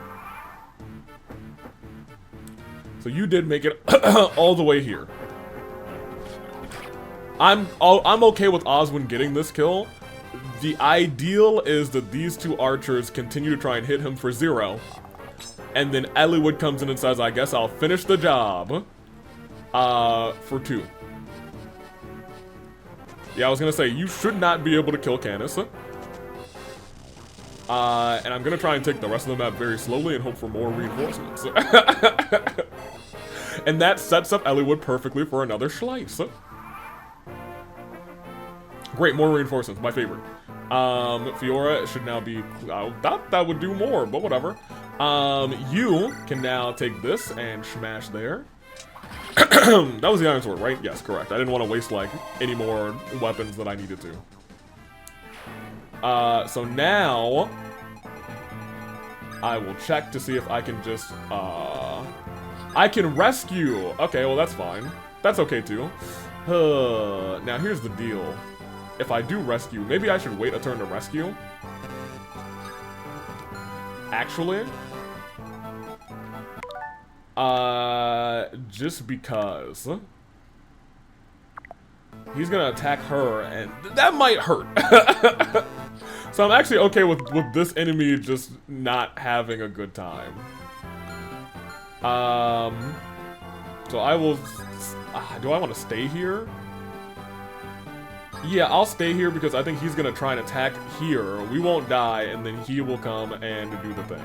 So you did make it all the way here. I'm okay with Oswin getting this kill. The ideal is that these two archers continue to try and hit him for 0. And then Eliwood comes in and says, I guess I'll finish the job. For 2. Yeah, I was gonna say, you should not be able to kill Canis. And I'm gonna try and take the rest of the map very slowly and hope for more reinforcements. And that sets up Eliwood perfectly for another slice. Great, more reinforcements, my favorite. Fiora should now be... I thought that would do more, but whatever. You can now take this and smash there. That was the iron sword, right? Yes, correct. I didn't want to waste, like, any more weapons that I needed to. So now I will check to see if I can just, I can rescue. Okay, well, that's fine. That's okay, too. Now, here's the deal. If I do rescue, maybe I should wait a turn to rescue. Actually, just because he's gonna attack her, and that might hurt. So I'm actually okay with this enemy just not having a good time. So I will. Do I want to stay here? Yeah, I'll stay here because I think he's gonna try and attack here. We won't die, and then he will come and do the thing.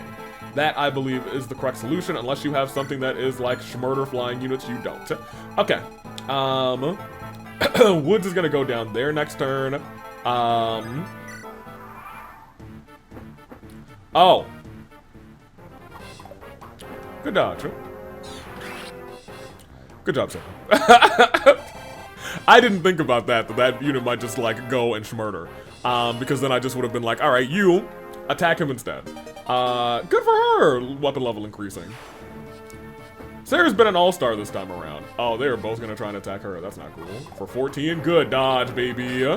That, I believe, is the correct solution, unless you have something that is like Schmurder flying units. You don't. Okay. Woods is gonna go down there next turn. Oh. Good dodge. Good job, sir. I didn't think about that unit might just, like, go and Schmurder. Because then I just would have been like, alright, you attack him instead. Good for her! Weapon level increasing. Sarah's been an all-star this time around. Oh, they're both gonna try and attack her. That's not cool. For 14, good dodge, baby.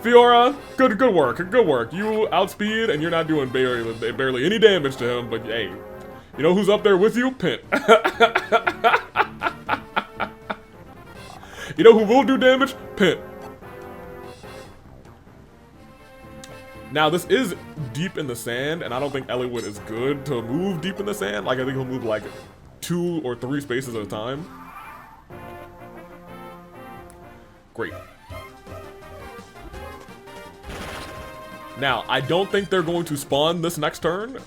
Fiora, good work, good work. You outspeed, and you're not doing barely any damage to him, but hey, you know who's up there with you? Pint. You know who will do damage? Pint. Now, this is deep in the sand, and I don't think Eliwood is good to move deep in the sand. Like, I think he'll move, like, 2 or 3 spaces at a time. Great. Now, I don't think they're going to spawn this next turn.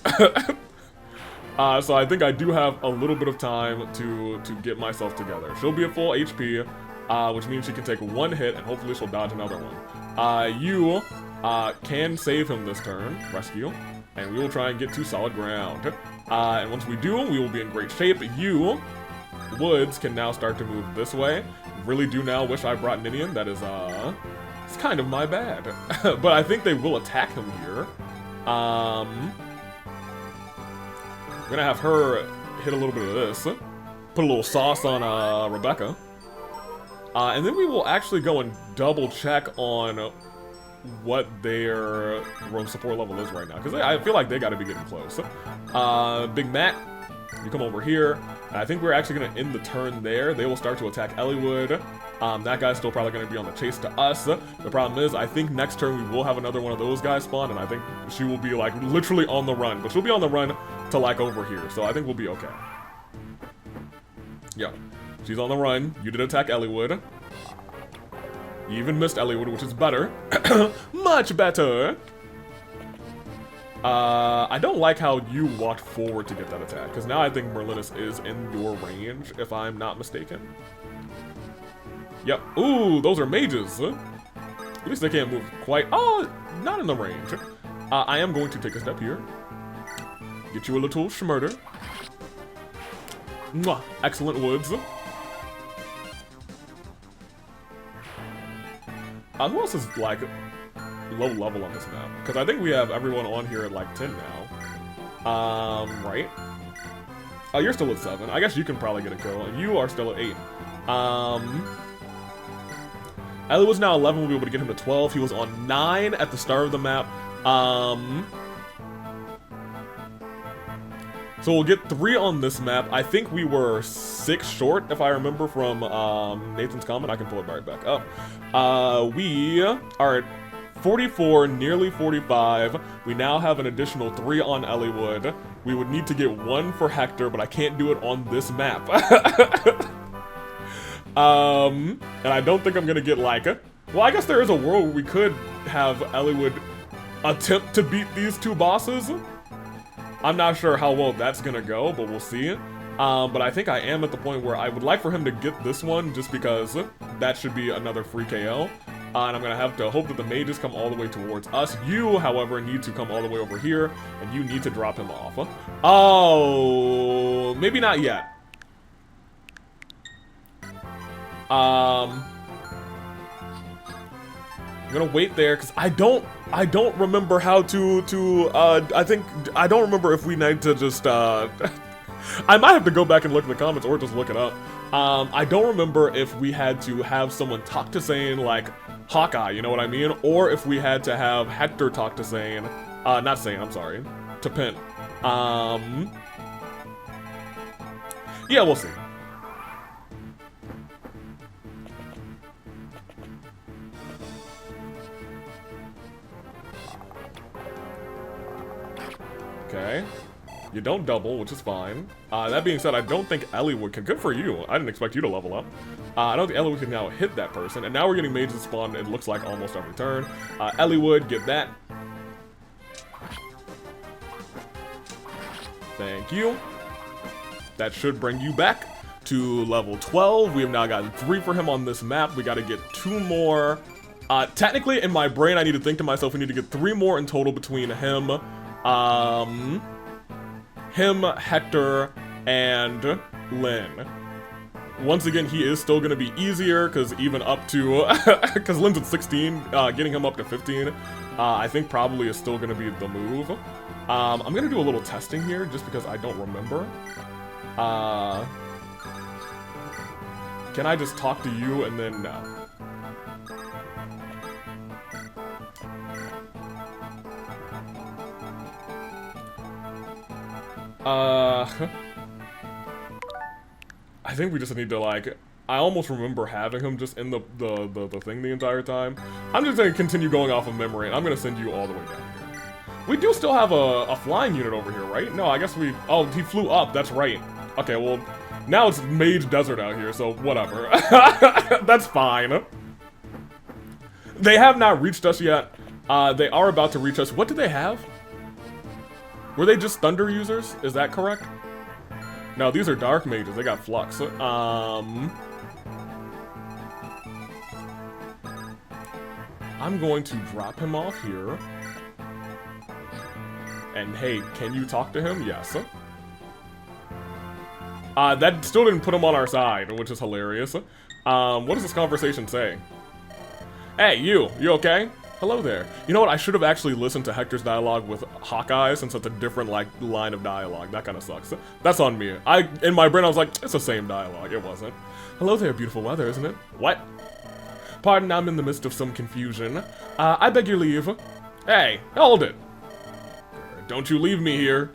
So I think I do have a little bit of time to get myself together. She'll be at full HP, which means she can take 1 hit, and hopefully she'll dodge another one. You can save him this turn, rescue, and we will try and get to solid ground. And once we do, we will be in great shape. You, Woods, can now start to move this way. Really do now wish I brought Ninian. That is, it's kind of my bad. But I think they will attack him here. I'm gonna have her hit a little bit of this. Put a little sauce on, Rebecca. And then we will actually go and double check on what their support level is right now, because I feel like they got to be getting close. Big Matt, you come over here. I think we're actually going to end the turn there. They will start to attack Eliwood. That guy's still probably going to be on the chase to us. The problem is, I think next turn we will have another one of those guys spawn, and I think she will be, like, literally on the run. But she'll be on the run to, like, over here, so I think we'll be okay. Yeah, she's on the run. You did attack Eliwood. You even missed Eliwood, which is better. Much better! I don't like how you walked forward to get that attack, because now I think Merlinus is in your range, if I'm not mistaken. Yep. Ooh, those are mages. At least they can't move quite. Oh, not in the range. I am going to take a step here. Get you a little schmurder. Mwah. Excellent, Woods. Who else is, like, low level on this map? Because I think we have everyone on here at, like, 10 now. Right? Oh, you're still at 7. I guess you can probably get a kill. And you are still at 8. Ellie was now 11. We'll be able to get him to 12. He was on 9 at the start of the map. So we'll get 3 on this map. I think we were 6 short, if I remember from Nathan's comment. I can pull it right back up. We are at 44, nearly 45. We now have an additional 3 on Eliwood. We would need to get 1 for Hector, but I can't do it on this map. And I don't think I'm gonna get like a... Well, I guess there is a world where we could have Eliwood attempt to beat these 2 bosses. I'm not sure how well that's gonna go, but we'll see. But I think I am at the point where I would like for him to get this one, just because that should be another free KO. And I'm gonna have to hope that the mages come all the way towards us. You, however, need to come all the way over here, and you need to drop him off. Oh, maybe not yet. I'm gonna wait there because I don't remember how to I don't remember if we need to just I might have to go back and look in the comments or just look it up. I don't remember if we had to have someone talk to Sane like Hawkeye, you know what I mean? Or if we had to have Hector talk to Sane, not Sane, I'm sorry, to Pin. Yeah, we'll see. Okay. You don't double, which is fine. That being said, I don't think Ellie can. Good for you. I didn't expect you to level up. I don't think Ellie can now hit that person. And now we're getting mages spawn, it looks like, almost every turn. Ellie would get that. Thank you. That should bring you back to level 12. We have now gotten 3 for him on this map. We got to get 2 more. Technically, in my brain, I need to think to myself, we need to get 3 more in total between him, Hector, and Lynn. Once again, he is still going to be easier, because even up to, because Lynn's at 16, getting him up to 15, I think probably is still going to be the move. I'm going to do a little testing here, just because I don't remember. Can I just talk to you and then no? I think we just need to, like, I almost remember having him just in the thing the entire time. I'm just gonna continue going off of memory, and I'm gonna send you all the way down here. We do still have a flying unit over here, right? No, I guess we, oh, he flew up, that's right. Okay, well, now it's Mage Desert out here, so whatever. That's fine. They have not reached us yet. They are about to reach us. What did they have? Were they just Thunder users? Is that correct? No, these are Dark Mages. They got Flux. I'm going to drop him off here. And hey, can you talk to him? Yes. That still didn't put him on our side, which is hilarious. What does this conversation say? Hey, you okay? Hello there. You know what, I should have actually listened to Hector's dialogue with Hawkeye, since it's a different, like, line of dialogue. That kind of sucks. That's on me. In my brain, I was like, it's the same dialogue. It wasn't. Hello there, beautiful weather, isn't it? What? Pardon, I'm in the midst of some confusion. I beg your leave. Hey, hold it. Don't you leave me here.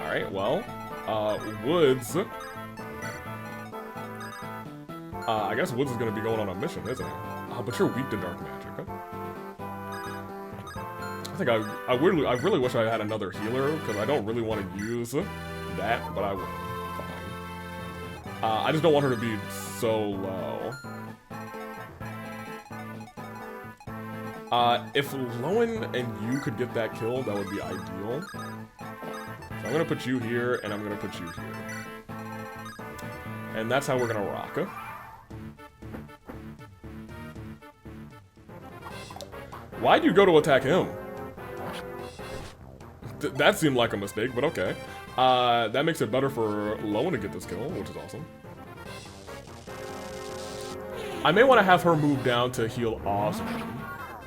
Alright, well, Woods. I guess Woods is gonna be going on a mission, isn't he? But you're weak to dark magic. I think I really wish I had another healer, because I don't really want to use that, but I will. Fine. I just don't want her to be so low. If Lowen and you could get that kill, that would be ideal. So I'm gonna put you here, and I'm gonna put you here. And that's how we're gonna rock. Why'd you go to attack him? That seemed like a mistake, but okay. That makes it better for Lowen to get this kill, which is awesome. I may want to have her move down to heal Osmond,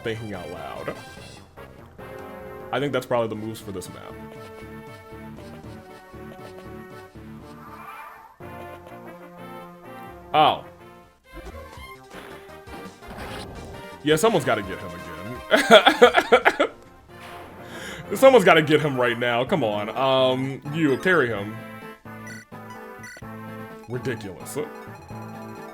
thinking out loud. I think that's probably the moves for this map. Oh. Yeah, someone's got to get him again. Someone's got to get him right now. Come on. You, carry him. Ridiculous.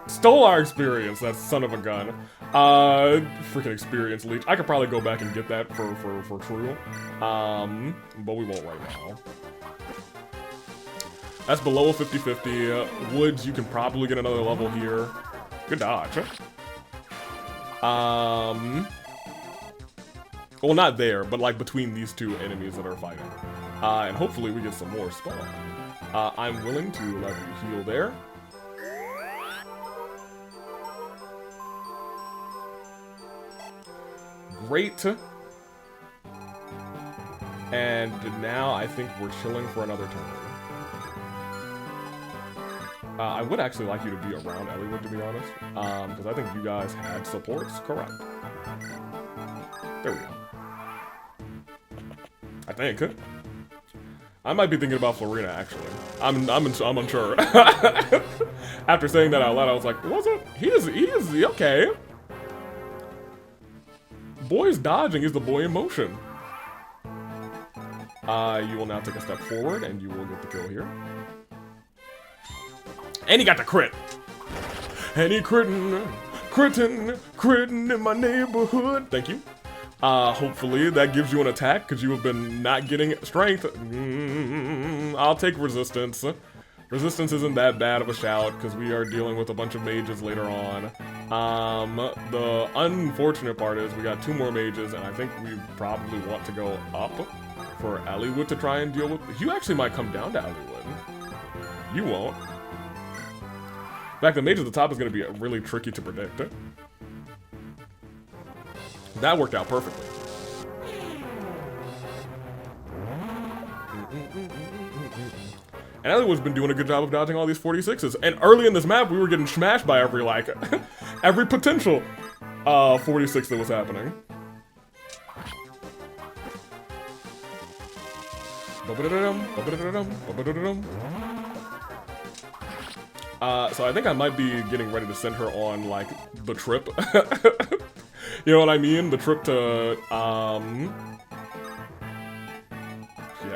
Stole our experience, that son of a gun. Freaking experience leech. I could probably go back and get that for true. But we won't right now. That's below a 50-50. Woods, you can probably get another level here. Good dodge. Well, not there, but like between these two enemies that are fighting. And hopefully we get some more spawn. I'm willing to let you heal there. Great. And now I think we're chilling for another turn. I would actually like you to be around Elliewood, to be honest. Because I think you guys had supports. Correct. There we go. I think. I might be thinking about Florina, actually. I'm unsure. After saying that out loud, I was like, was it? He is, okay. Boy's dodging is the boy in motion. You will now take a step forward, and you will get the kill here. And he got the crit. And he critting in my neighborhood. Thank you. Hopefully that gives you an attack, because you have been not getting strength. I'll take resistance. Resistance isn't that bad of a shout, because we are dealing with a bunch of mages later on. The unfortunate part is we got 2 more mages, and I think we probably want to go up for Elliewood to try and deal with. You actually might come down to Elliewood. You won't. In fact, the mage at the top is going to be really tricky to predict. That worked out perfectly. And Elliewood's been doing a good job of dodging all these 46s. And early in this map, we were getting smashed by every, like, every potential 46 that was happening. So I think I might be getting ready to send her on, like, the trip. You know what I mean? The trip to, yeah,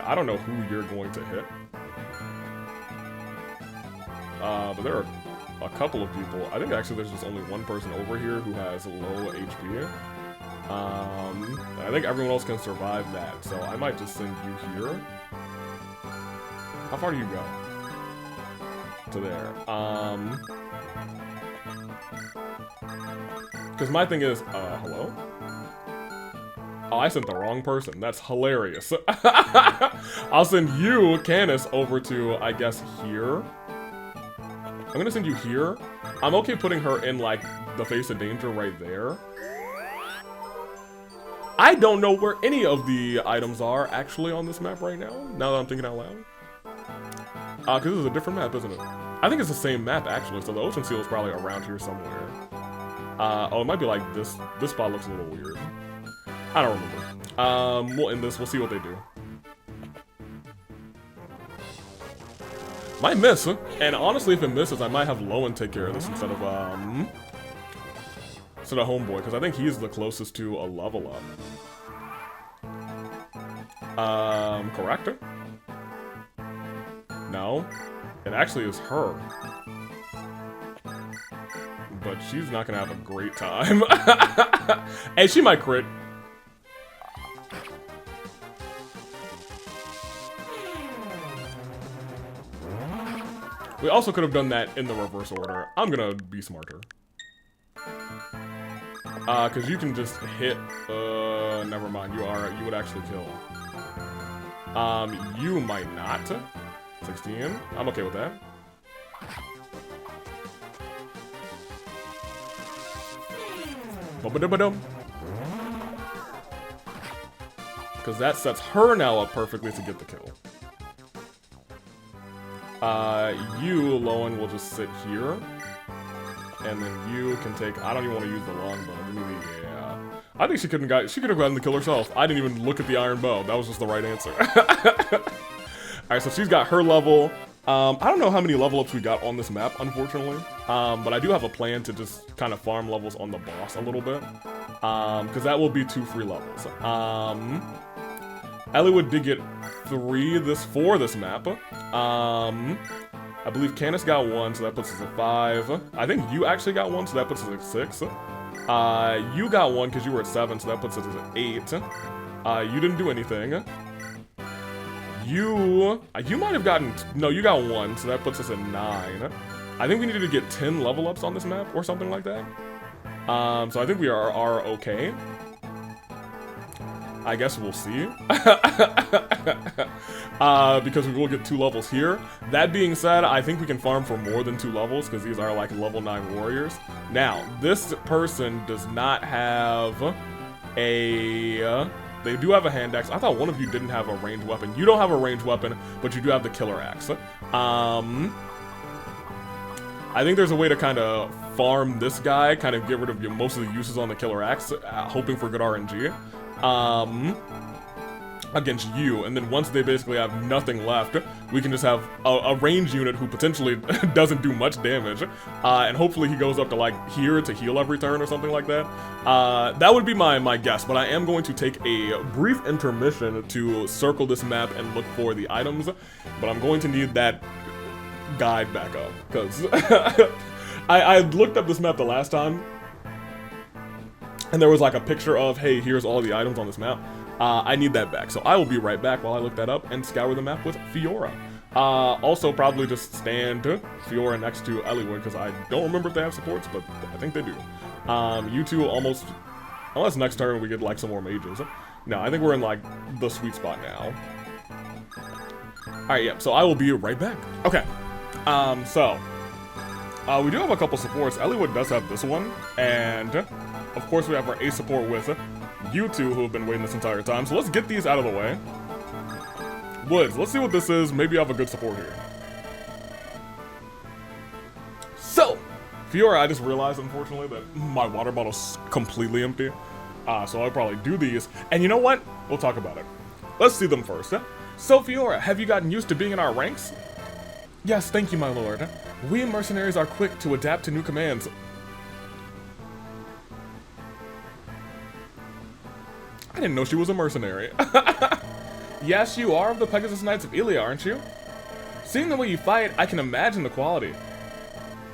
I don't know who you're going to hit. But there are a couple of people. I think actually there's just only one person over here who has low HP. I think everyone else can survive that, so I might just send you here. How far do you go? To there. Because my thing is, hello? Oh, I sent the wrong person. That's hilarious. I'll send you, Canis, over to, I guess, here. I'm gonna send you here. I'm okay putting her in, like, the face of danger right there. I don't know where any of the items are, actually, on this map right now that I'm thinking out loud. Because this is a different map, isn't it? I think it's the same map, actually, so the ocean seal is probably around here somewhere. Oh, it might be like this. This spot looks a little weird. I don't remember. We'll end this. We'll see what they do. Might miss, and honestly, if it misses, I might have Lowen take care of this instead of Homeboy, because I think he's the closest to a level up. Correct? No, it actually is her. But she's not gonna have a great time. Hey, she might crit. We also could have done that in the reverse order. I'm gonna be smarter. Cause you can just hit, never mind, you would actually kill. You might not. 16, I'm okay with that. Because that sets her now up perfectly to get the kill. You, Lowen, will just sit here. And then you can take, I don't even want to use the longbow. Yeah. I think she could have gotten the kill herself. I didn't even look at the iron bow. That was just the right answer. Alright, so she's got her level. I don't know how many level ups we got on this map, unfortunately. But I do have a plan to just kind of farm levels on the boss a little bit. Because that will be 2 free levels. Elliewood did get 3 for this map. I believe Canis got 1, so that puts us at 5. I think you actually got 1, so that puts us at 6. You got 1 because you were at 7, so that puts us at 8. You didn't do anything. You might have gotten, no, you got 1, so that puts us at 9. I think we needed to get 10 level ups on this map or something like that. So I think we are okay. I guess we'll see. Because we will get 2 levels here. That being said, I think we can farm for more than 2 levels because these are like level 9 warriors. Now, this person does not have They do have a hand axe. I thought one of you didn't have a ranged weapon. You don't have a ranged weapon, but you do have the killer axe. I think there's a way to kind of farm this guy, kind of get rid of most of the uses on the killer axe, hoping for good RNG. Against you, and then once they basically have nothing left, we can just have a range unit who potentially doesn't do much damage, and hopefully he goes up to like here to heal every turn or something like that. That would be my guess, but I am going to take a brief intermission to circle this map and look for the items, but I'm going to need that guide back up, because I looked up this map the last time, and there was like a picture of, hey, here's all the items on this map. I need that back, so I will be right back while I look that up and scour the map with Fiora. Also, probably just stand Fiora next to Eliwood, because I don't remember if they have supports, but I think they do. You two almost, unless next turn we get like some more mages. No, I think we're in like the sweet spot now. Alright, yeah, so I will be right back. Okay, we do have a couple supports. Eliwood does have this one, and of course we have our ace support with you two who have been waiting this entire time. So let's get these out of the way. Woods, let's see what this is. Maybe I have a good support here. So, Fiora, I just realized, unfortunately, that my water bottle's completely empty. So I'll probably do these. And you know what? We'll talk about it. Let's see them first. So, Fiora, have you gotten used to being in our ranks? Yes, thank you, my lord. We mercenaries are quick to adapt to new commands. I didn't know she was a mercenary. Yes, you are of the Pegasus Knights of Elara, aren't you? Seeing the way you fight, I can imagine the quality.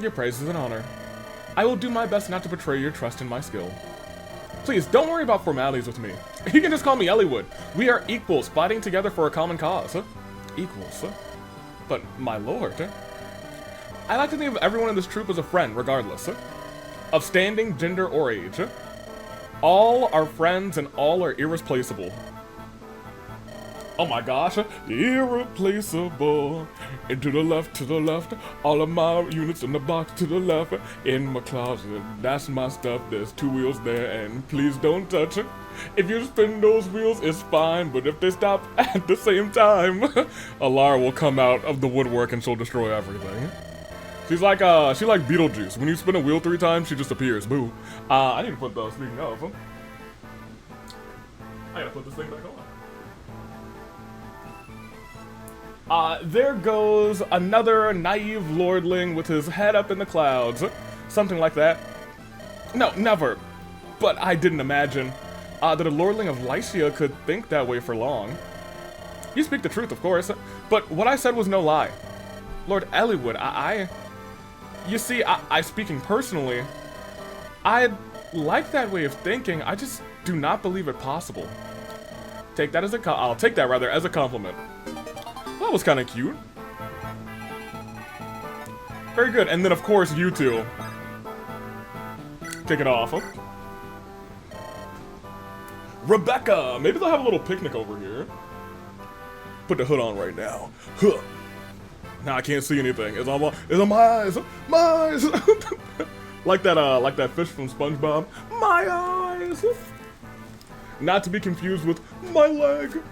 Your praise is an honor. I will do my best not to betray your trust in my skill. Please, don't worry about formalities with me. You can just call me Eliwood. We are equals, fighting together for a common cause. Equals? But, my lord... I like to think of everyone in this troop as a friend, regardless of standing, gender, or age. All are friends and all are irreplaceable. Oh my gosh, irreplaceable. And to the left, all of my units in the box to the left. In my closet, that's my stuff, there's 2 wheels there, and please don't touch it. If you spin those wheels, it's fine, but if they stop at the same time, Elara will come out of the woodwork and she'll destroy everything. She's like, she like Beetlejuice. When you spin a wheel 3 times, she just appears. Boo. I need to put those, speaking of, I gotta put this thing back on. There goes another naive lordling with his head up in the clouds. Something like that. No, never. But I didn't imagine that a lordling of Lycia could think that way for long. You speak the truth, of course, but what I said was no lie. Lord Eliwood, you see, I speaking personally, I like that way of thinking. I just do not believe it possible. Take that as I'll take that rather as a compliment. Well, that was kind of cute. Very good. And then of course you two kick it off. Rebecca, maybe they'll have a little picnic over here. Put the hood on right now. Huh. Now I can't see anything. It's on my eyes. My eyes. like that fish from SpongeBob. My eyes. Not to be confused with my leg.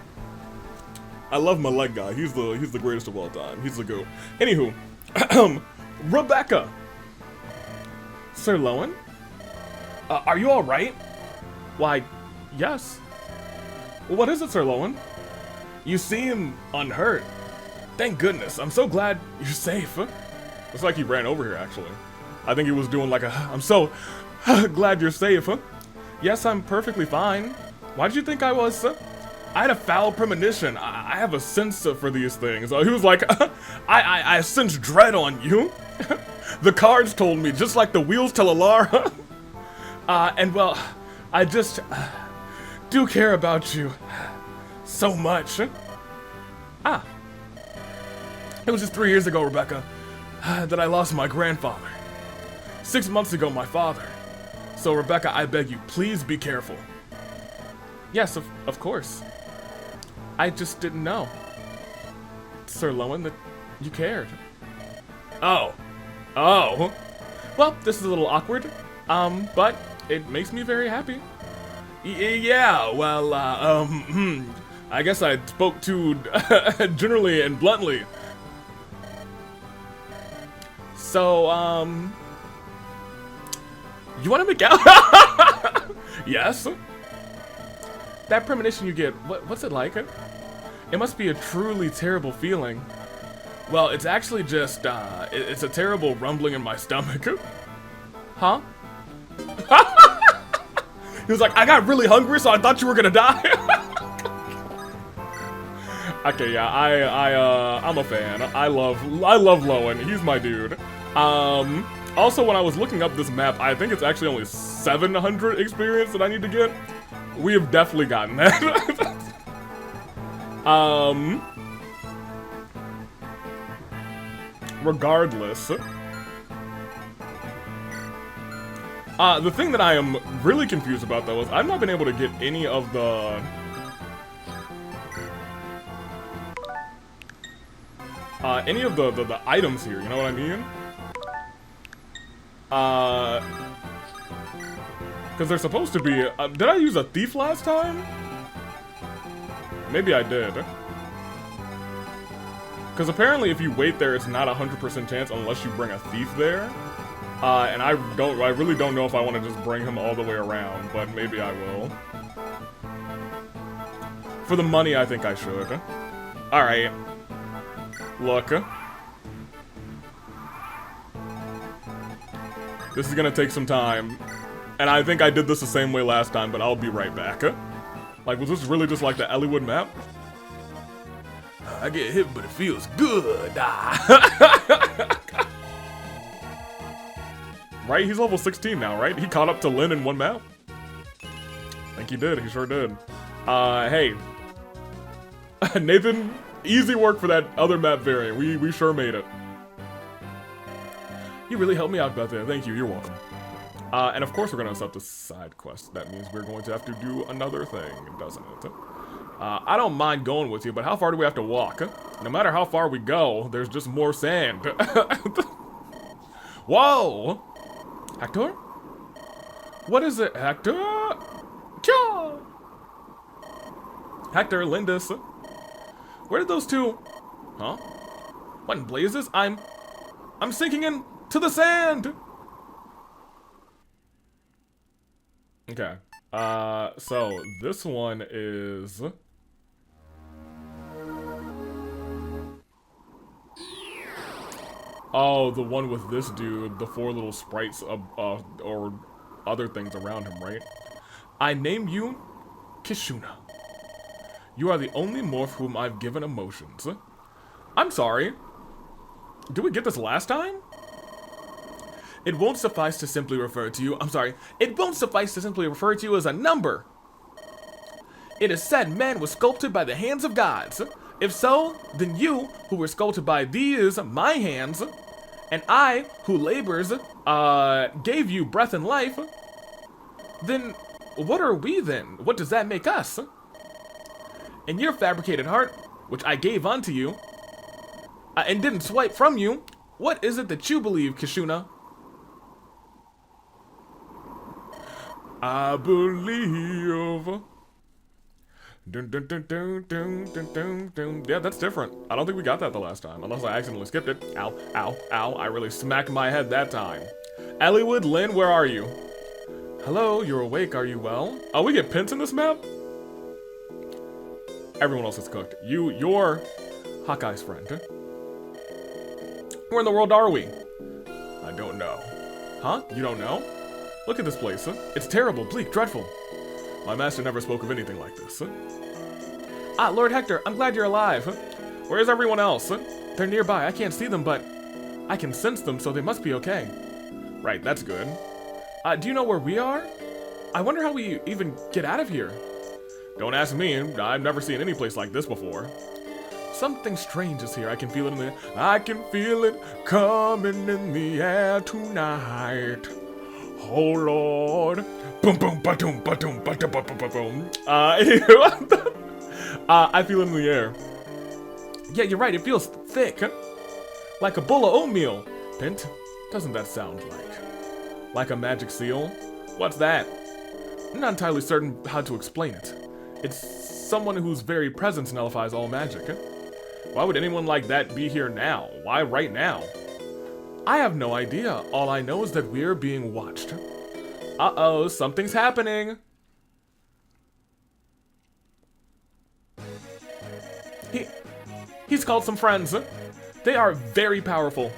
I love my leg guy. He's the greatest of all time. He's the GOAT. Anywho, Rebecca. Sir Lowen? Are you all right? Why, yes. Well, what is it, Sir Lowen? You seem unhurt. Thank goodness. I'm so glad you're safe. Looks like he ran over here, actually. I think he was doing like I'm so glad you're safe. Yes, I'm perfectly fine. Why did you think I was? I had a foul premonition. I have a sense for these things. He was like, I sense dread on you. The cards told me, just like the wheels tell Elara. And well, I just do care about you so much. Ah. It was just 3 years ago, Rebecca, that I lost my grandfather. 6 months ago, my father. So, Rebecca, I beg you, please be careful. Yes, of course. I just didn't know, Sir Lowen, that you cared. Oh. Well, this is a little awkward, but it makes me very happy. Yeah, well, I guess I spoke too generally and bluntly. So, you want to make out? Yes. That premonition you get, what's it like? It must be a truly terrible feeling. Well, it's actually just, it's a terrible rumbling in my stomach. Huh? He was like, I got really hungry, so I thought you were gonna die. Okay, yeah, I'm a fan. I love Lowen. He's my dude. Also, when I was looking up this map, I think it's actually only 700 experience that I need to get. We have definitely gotten that. Regardless. The thing that I am really confused about, though, is I've not been able to get any of the... the items here, you know what I mean? Because they're supposed to be... did I use a thief last time? Maybe I did. Because apparently if you wait there, it's not a 100% chance unless you bring a thief there. And I really don't know if I want to just bring him all the way around, but maybe I will. For the money, I think I should. Alright. Look. This is gonna take some time. And I think I did this the same way last time, but I'll be right back. Like, was this really just like the Elliewood map? I get hit, but it feels good. Right? He's level 16 now, right? He caught up to Lynn in one map? I think he did. He sure did. Hey. Nathan, easy work for that other map variant. We sure made it. You really helped me out about that. Thank you. You're welcome. And of course we're going to set the side quest. That means we're going to have to do another thing, doesn't it? I don't mind going with you, but how far do we have to walk? No matter how far we go, there's just more sand. Whoa! Hector? What is it, Hector? Kya! Hector, Lindis. Where did those two... Huh? What in blazes? I'm sinking into the sand! Okay. So this one is... Oh, the one with this dude, the 4 little sprites or other things around him, right? I name you Kishuna. You are the only morph whom I've given emotions. I'm sorry. Did we get this last time? It won't suffice to simply refer to you. I'm sorry. It won't suffice to simply refer to you as a number. It is said man was sculpted by the hands of gods. If so, then you, who were sculpted by these, my hands, and I, who labors, gave you breath and life, then what are we then? What does that make us? And your fabricated heart, which I gave unto you, and didn't swipe from you, what is it that you believe, Kishuna? I believe... Dun, dun, dun, dun, dun, dun, dun, dun. Yeah, that's different. I don't think we got that the last time, unless I accidentally skipped it. Ow, ow, ow. I really smacked my head that time. Elliewood, Lynn, where are you? Hello, you're awake, are you well? Oh, we get pins in this map? Everyone else is cooked. You're Hawkeye's friend. Where in the world are we? I don't know. Huh? You don't know? Look at this place, huh? It's terrible, bleak, dreadful. My master never spoke of anything like this. Ah, Lord Hector, I'm glad you're alive. Where's everyone else? They're nearby. I can't see them, but I can sense them, so they must be okay. Right, that's good. Do you know where we are? I wonder how we even get out of here. Don't ask me. I've never seen any place like this before. Something strange is here. I can feel it in the air. I can feel it coming in the air tonight. Oh Lord. Boom boom ba-doom ba-doom ba-doom ba-doom. I feel it in the air. Yeah, you're right, it feels thick. Like a bowl of oatmeal. Pint, doesn't that sound like a magic seal? What's that? I'm not entirely certain how to explain it. It's someone whose very presence nullifies all magic. Why would anyone like that be here now? Why right now? I have no idea. All I know is that we're being watched. Uh-oh, something's happening. He's called some friends. They are very powerful.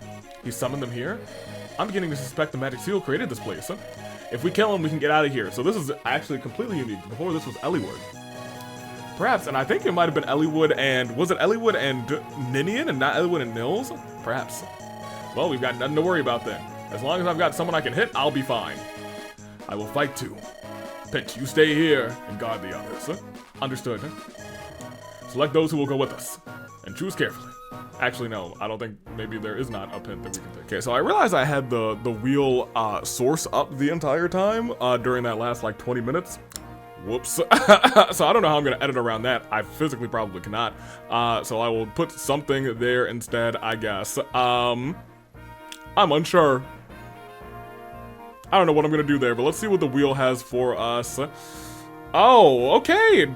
He summoned them here? I'm beginning to suspect the magic seal created this place. If we kill him, we can get out of here. So this is actually completely unique. Before this was Eliwood. Perhaps, and I think it might have been Eliwood and... Was it Eliwood and Ninian and not Eliwood and Nils? Perhaps. Well, we've got nothing to worry about then. As long as I've got someone I can hit, I'll be fine. I will fight too. Pitch, you stay here and guard the others. Understood. Select those who will go with us. And choose carefully. Actually, no. I don't think... Maybe there is not a pin that we can take. Okay, so I realized I had the wheel source up the entire time during that last, like, 20 minutes. Whoops. So I don't know how I'm going to edit around that. I physically probably cannot. So I will put something there instead, I guess. I'm unsure. I don't know what I'm going to do there, but let's see what the wheel has for us. Oh, okay.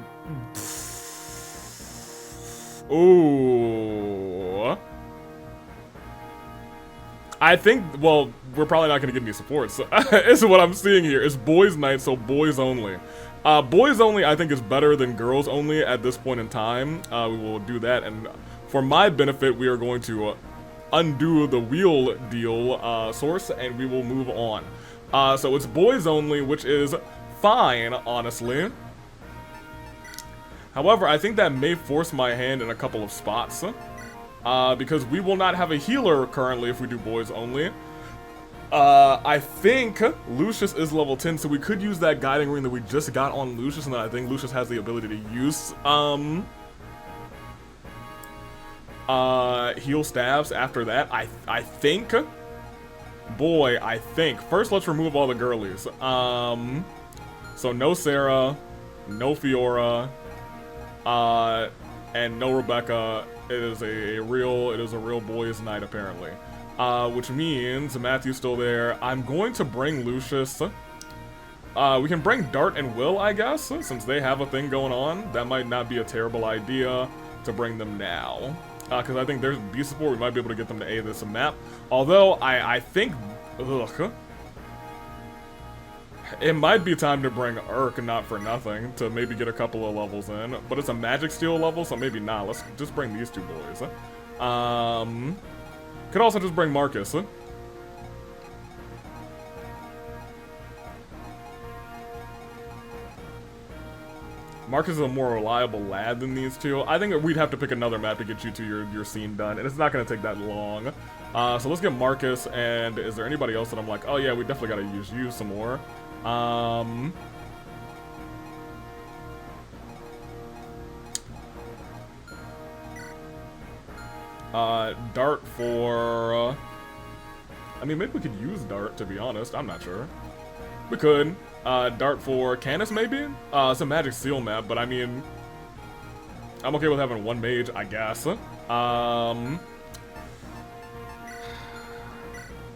Ooh. I think, well, we're probably not going to get any supports. Is what I'm seeing here. It's boys night, so boys only. Boys only, I think, is better than girls only at this point in time. We will do that, and for my benefit, we are going to undo the wheel deal source, and we will move on. So it's boys only, which is fine, honestly. However, I think that may force my hand in a couple of spots. Because we will not have a healer currently if we do boys only. I think Lucius is level 10, so we could use that guiding ring that we just got on Lucius, and then I think Lucius has the ability to use heal staves after that. I think. Boy, I think. First, let's remove all the girlies. So no Sarah, no Fiora, and no Rebecca. It is a real boys' night apparently. Which means Matthew's still there. I'm going to bring Lucius. We can bring Dart and Will, I guess, since they have a thing going on. That might not be a terrible idea to bring them now. Because I think there's B support, we might be able to get them to A this map. Although, I think... Ugh. It might be time to bring Urk, not for nothing, to maybe get a couple of levels in. But it's a magic steel level, so maybe not. Let's just bring these two boys. Could also just bring Marcus. Marcus is a more reliable lad than these two. I think we'd have to pick another map to get you to your scene done, and it's not going to take that long. So let's get Marcus, and is there anybody else that I'm like, oh yeah, we definitely got to use you some more. Dart for... I mean, maybe we could use Dart, to be honest. I'm not sure. We could. Dart for Canis, maybe? It's a magic seal map, but I mean... I'm okay with having one mage, I guess.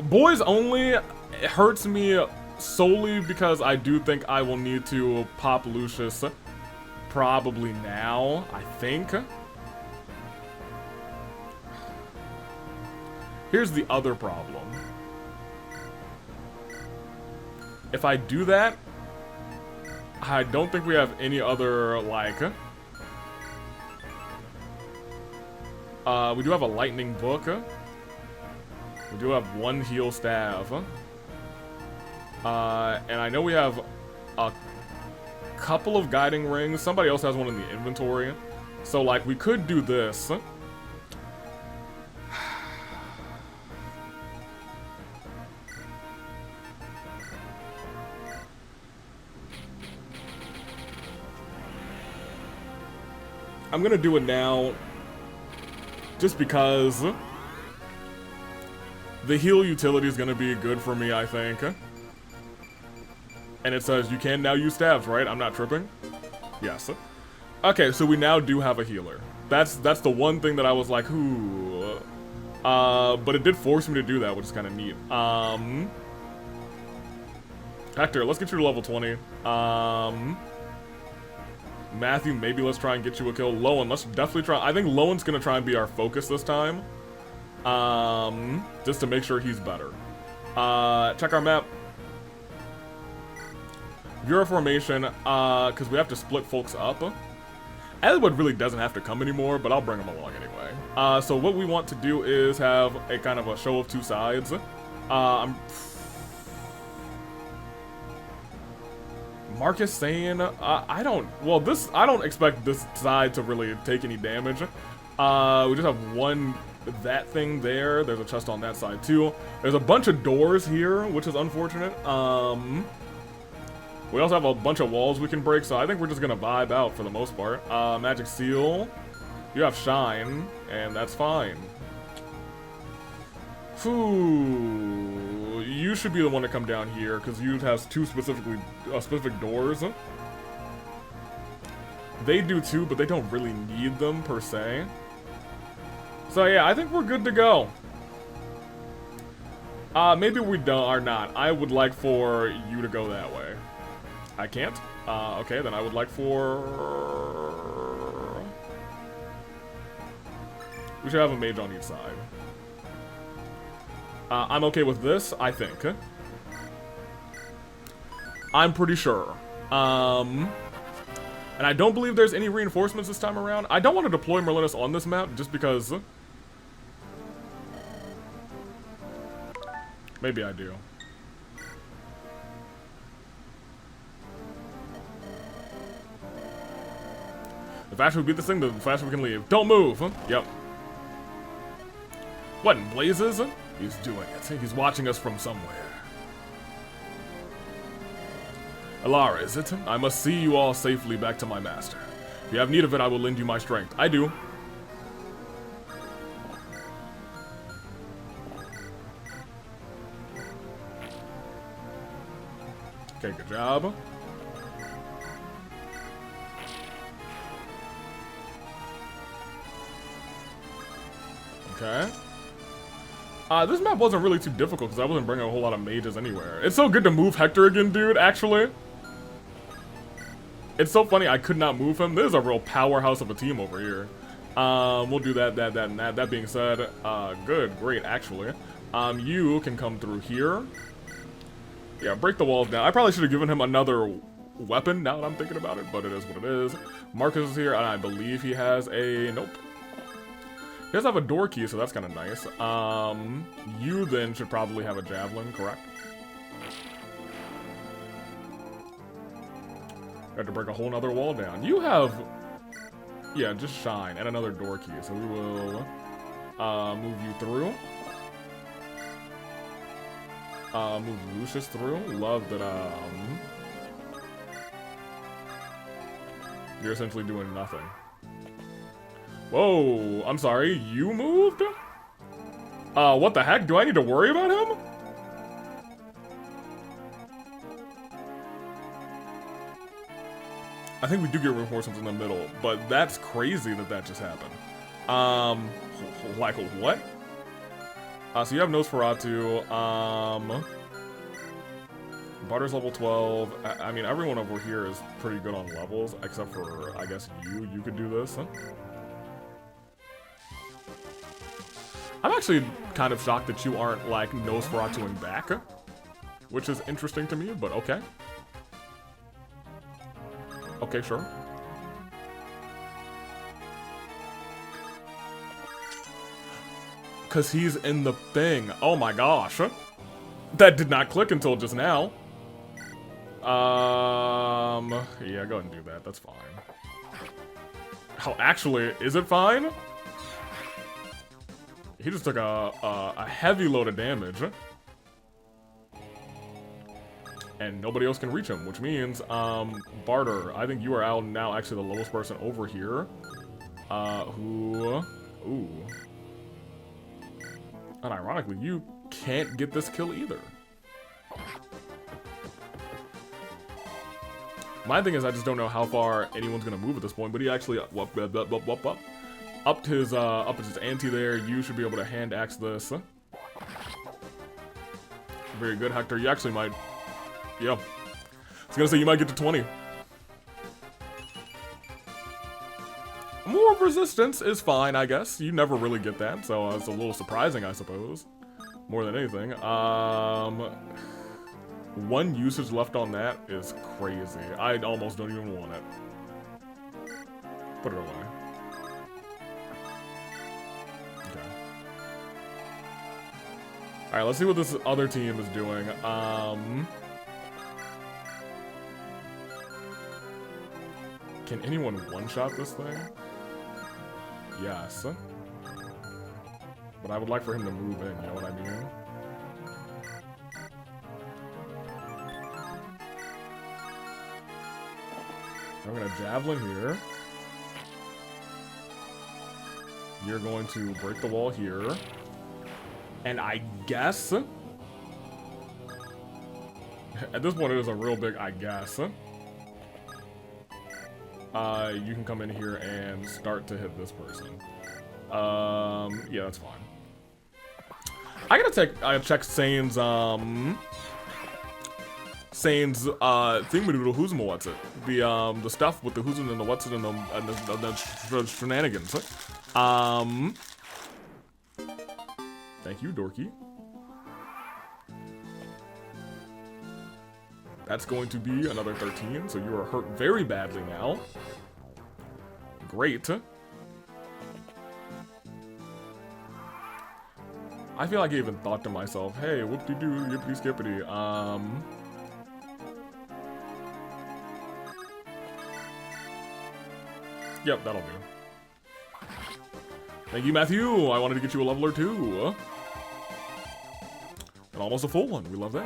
Boys only, it hurts me solely because I do think I will need to pop Lucius probably now, I think. Here's the other problem. If I do that, I don't think we have any other, like... we do have a lightning book. We do have one heal staff. And I know we have a couple of guiding rings. Somebody else has one in the inventory. So, like, we could do this. I'm gonna do it now, just because the heal utility is gonna be good for me, I think. And it says you can now use staves, right? I'm not tripping? Yes. Okay, so we now do have a healer. That's the one thing that I was like, ooh. But it did force me to do that, which is kind of neat. Hector, let's get you to level 20. Matthew, maybe let's try and get you a kill. Lowen, let's definitely try. I think Lowen's gonna try and be our focus this time. Just to make sure he's better. Check our map. Bureau formation, because we have to split folks up. Edward really doesn't have to come anymore, but I'll bring him along anyway. So what we want to do is have a kind of a show of two sides. Marcus saying, I don't expect this side to really take any damage. We just have one, that thing there. There's a chest on that side too. There's a bunch of doors here, which is unfortunate. We also have a bunch of walls we can break, so I think we're just gonna vibe out for the most part. Magic Seal. You have Shine, and that's fine. Whew. You should be the one to come down here, because you have two specific doors. They do too, but they don't really need them, per se. So yeah, I think we're good to go. Maybe we are not. I would like for you to go that way. I can't? Okay, then I would like for... We should have a mage on each side. I'm okay with this, I think. I'm pretty sure. And I don't believe there's any reinforcements this time around. I don't want to deploy Merlinus on this map, just because... Maybe I do. The faster we beat this thing, the faster we can leave. Don't move! Huh? Yep. What in blazes? He's doing it. He's watching us from somewhere. Elara, is it? I must see you all safely back to my master. If you have need of it, I will lend you my strength. I do. Okay, good job. Okay. This map wasn't really too difficult because I wasn't bringing a whole lot of mages anywhere. It's so good to move Hector again, dude, actually. It's so funny I could not move him. This is a real powerhouse of a team over here. We'll do that, and that. That being said, good, great, actually. You can come through here. Yeah, break the walls down. I probably should have given him another weapon now that I'm thinking about it, but it is what it is. Marcus is here, and I believe he has a... Nope. He does have a door key, so that's kind of nice. You then should probably have a javelin, correct? Got to break a whole nother wall down. You have... Yeah, just Shine, and another door key, so we will move you through. Move Lucius through. Love that, you're essentially doing nothing. Whoa, I'm sorry, you moved? What the heck? Do I need to worry about him? I think we do get reinforcements in the middle, but that's crazy that that just happened. Like what? So you have Nosferatu, Butter's level 12. I mean, everyone over here is pretty good on levels, except for, I guess, you. You could do this, huh? I'm actually kind of shocked that you aren't, like, Nosferatuing back, which is interesting to me, but okay. Okay, sure. Because he's in the thing. Oh my gosh. That did not click until just now. Yeah, go ahead and do that. That's fine. Oh, actually, is it fine? He just took a heavy load of damage. And nobody else can reach him, which means, Barter, I think you are out now actually the lowest person over here. Ooh. And ironically, you can't get this kill either. My thing is I just don't know how far anyone's gonna move at this point, but he actually upped his ante there. You should be able to hand axe this. Very good, Hector. You actually might Yeah. I was gonna say you might get to 20. More resistance is fine, I guess. You never really get that, so it's a little surprising, I suppose. More than anything. 1 usage left on that is crazy. I almost don't even want it. Put it away. Okay. Alright, let's see what this other team is doing. Can anyone one-shot this thing? Yes. But I would like for him to move in, you know what I mean? I'm gonna javelin here. You're going to break the wall here. And I guess... At this point, it is a real big I guess. You can come in here and start to hit this person. Yeah, that's fine. I gotta check Sane's, thingamadoodle who's what's it? The stuff with the who's and the what's it and the shenanigans. Thank you, Dorky. That's going to be another 13, so you are hurt very badly now. Great. I feel like I even thought to myself, hey, whoop-de-doo, yippity-skippity, Yep, that'll do. Thank you, Matthew! I wanted to get you a level or 2. And almost a full one, we love that.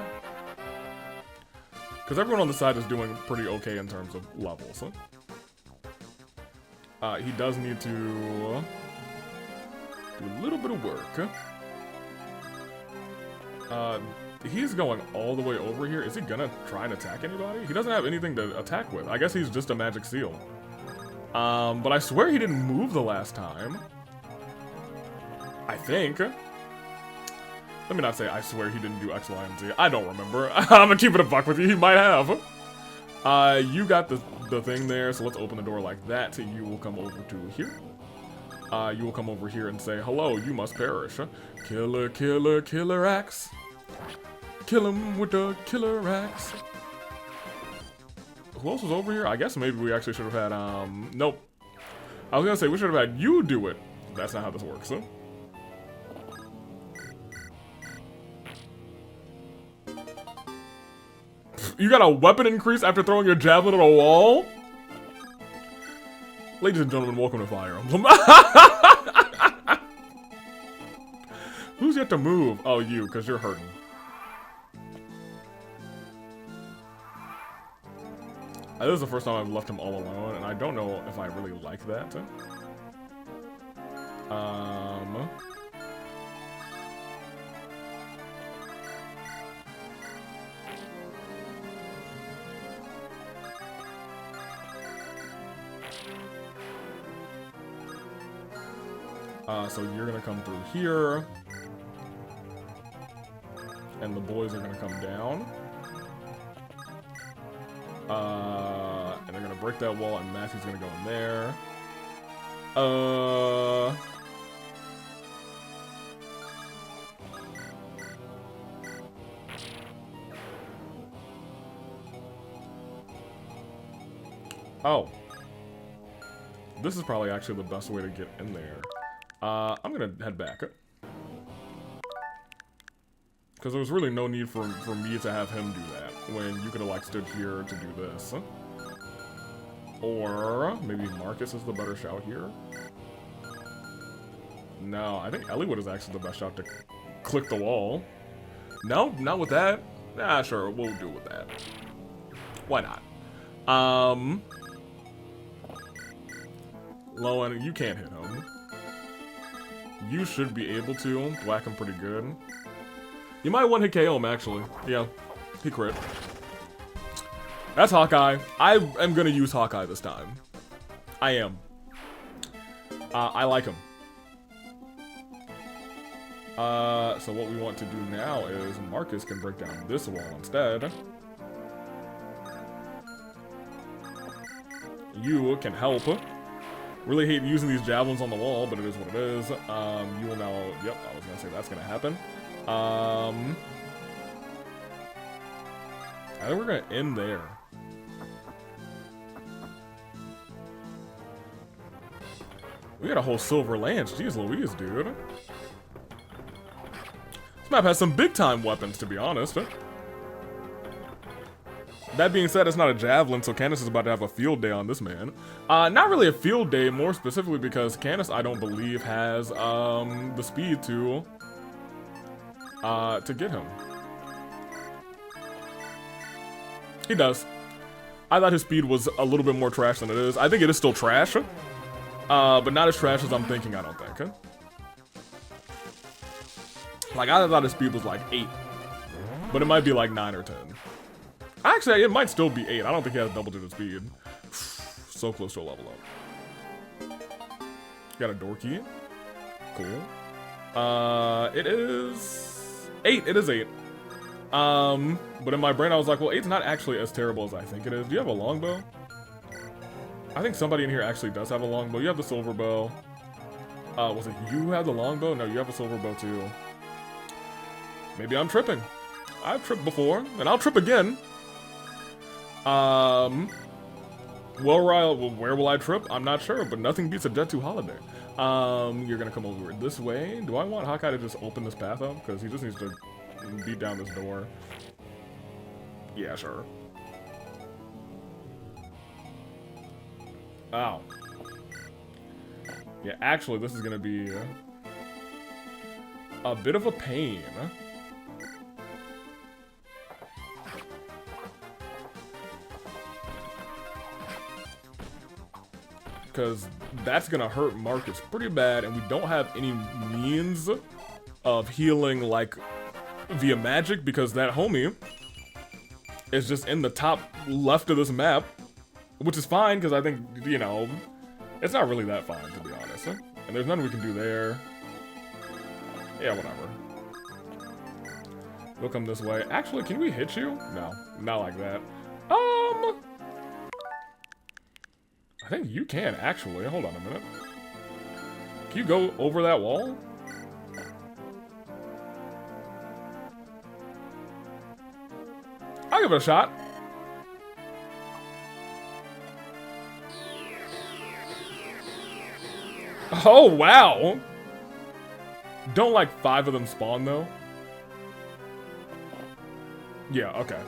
Because everyone on the side is doing pretty okay in terms of levels. He does need to do a little bit of work. He's going all the way over here. Is he gonna try and attack anybody? He doesn't have anything to attack with. I guess he's just a magic seal. But I swear he didn't move the last time. I think. Let me not say I swear he didn't do X, Y, and Z. I don't remember. I'm gonna keep it a buck with you. He might have. You got the thing there, so let's open the door like that. You will come over to here. You will come over here and say, hello, you must perish. Killer, killer, killer axe. Kill him with the killer axe. Who else was over here? I guess maybe we actually should have had, nope. I was gonna say we should have had you do it. That's not how this works, huh? You got a weapon increase after throwing your javelin at a wall? Ladies and gentlemen, welcome to Fire Emblem. Who's yet to move? Oh, you, because you're hurting. This is the first time I've left him all alone, and I don't know if I really like that. So you're gonna come through here. And the boys are gonna come down. And they're gonna break that wall, and Matthew's gonna go in there. Oh. This is probably actually the best way to get in there. I'm gonna head back. Because there was really no need for me to have him do that, when you could have, like, stood here to do this. Or maybe Marcus is the better shout here? No, I think Elliewood is actually the best shout to click the wall. No, not with that. Nah, sure, we'll do it with that. Why not? Lowen, you can't hit him. You should be able to whack him pretty good. You might one-hit KO him, actually. Yeah, he crit. That's Hawkeye. I am gonna use Hawkeye this time. I am. I like him. So what we want to do now is Marcus can break down this wall instead. you can help. Really hate using these javelins on the wall, but it is what it is. You will now... Yep, I was gonna say that's gonna happen. I think we're gonna end there. We got a whole silver lance. Jeez Louise, dude. This map has some big-time weapons, to be honest. That being said, it's not a javelin, so Candace is about to have a field day on this man. Not really a field day, more specifically because Candace, I don't believe, has the speed to get him. He does. I thought his speed was a little bit more trash than it is. I think it is still trash, but not as trash as I'm thinking, I don't think. Like, I thought his speed was like 8, but it might be like 9 or 10. Actually, it might still be 8. I don't think he has double-digit speed. So close to a level up. Got a door key. Cool. It is 8. It is 8. But in my brain, I was like, well, 8's not actually as terrible as I think it is. Do you have a longbow? I think somebody in here actually does have a longbow. You have the silver bow. Was it you who had the longbow? No, you have a silver bow too. Maybe I'm tripping. I've tripped before, and I'll trip again. Well, where will I trip? I'm not sure, but nothing beats a Jet 2 holiday. You're gonna come over this way. Do I want Hawkeye to just open this path up? Because he just needs to beat down this door. Yeah, sure. Ow. Yeah, actually, this is gonna be a bit of a pain. Because that's gonna hurt Marcus pretty bad, and we don't have any means of healing, like, via magic, because that homie is just in the top left of this map, which is fine, because I think, you know, it's not really that fine, to be honest. And there's nothing we can do there. Yeah, whatever. We'll come this way. Actually, can we hit you? No, not like that. I think you can, actually. Hold on a minute. Can you go over that wall? I'll give it a shot. Oh, wow. Don't like 5 of them spawn, though? Yeah, okay.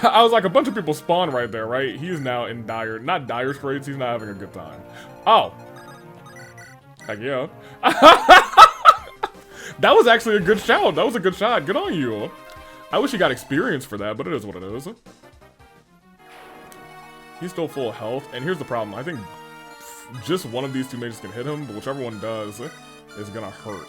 I was like, a bunch of people spawn right there, right? He's now in not dire straits, he's not having a good time. Oh. Heck yeah. That was actually a good shout. That was a good shot. Good on you. I wish he got experience for that, but it is what it is. He's still full of health, and here's the problem. I think just one of these two mages can hit him, but whichever one does is gonna hurt.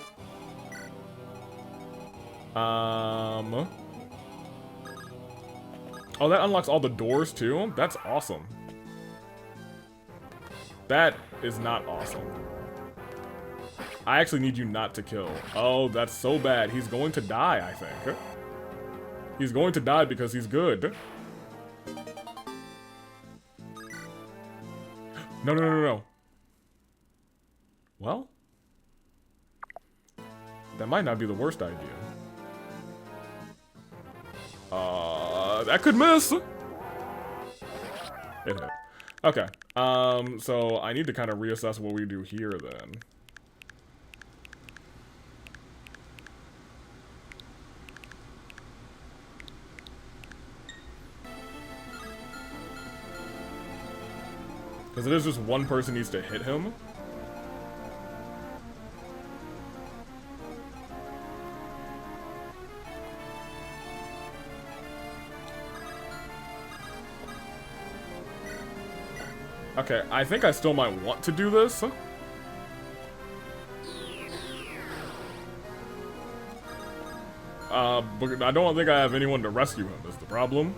Oh, that unlocks all the doors too? That's awesome. That is not awesome. I actually need you not to kill. Oh, that's so bad. He's going to die, I think. He's going to die because he's good. No, no, no, no, no. Well, that might not be the worst idea. That could miss. It hit. Okay. So I need to kind of reassess what we do here then. Because it is just one person needs to hit him. Okay, I think I still might want to do this. But I don't think I have anyone to rescue him, is the problem.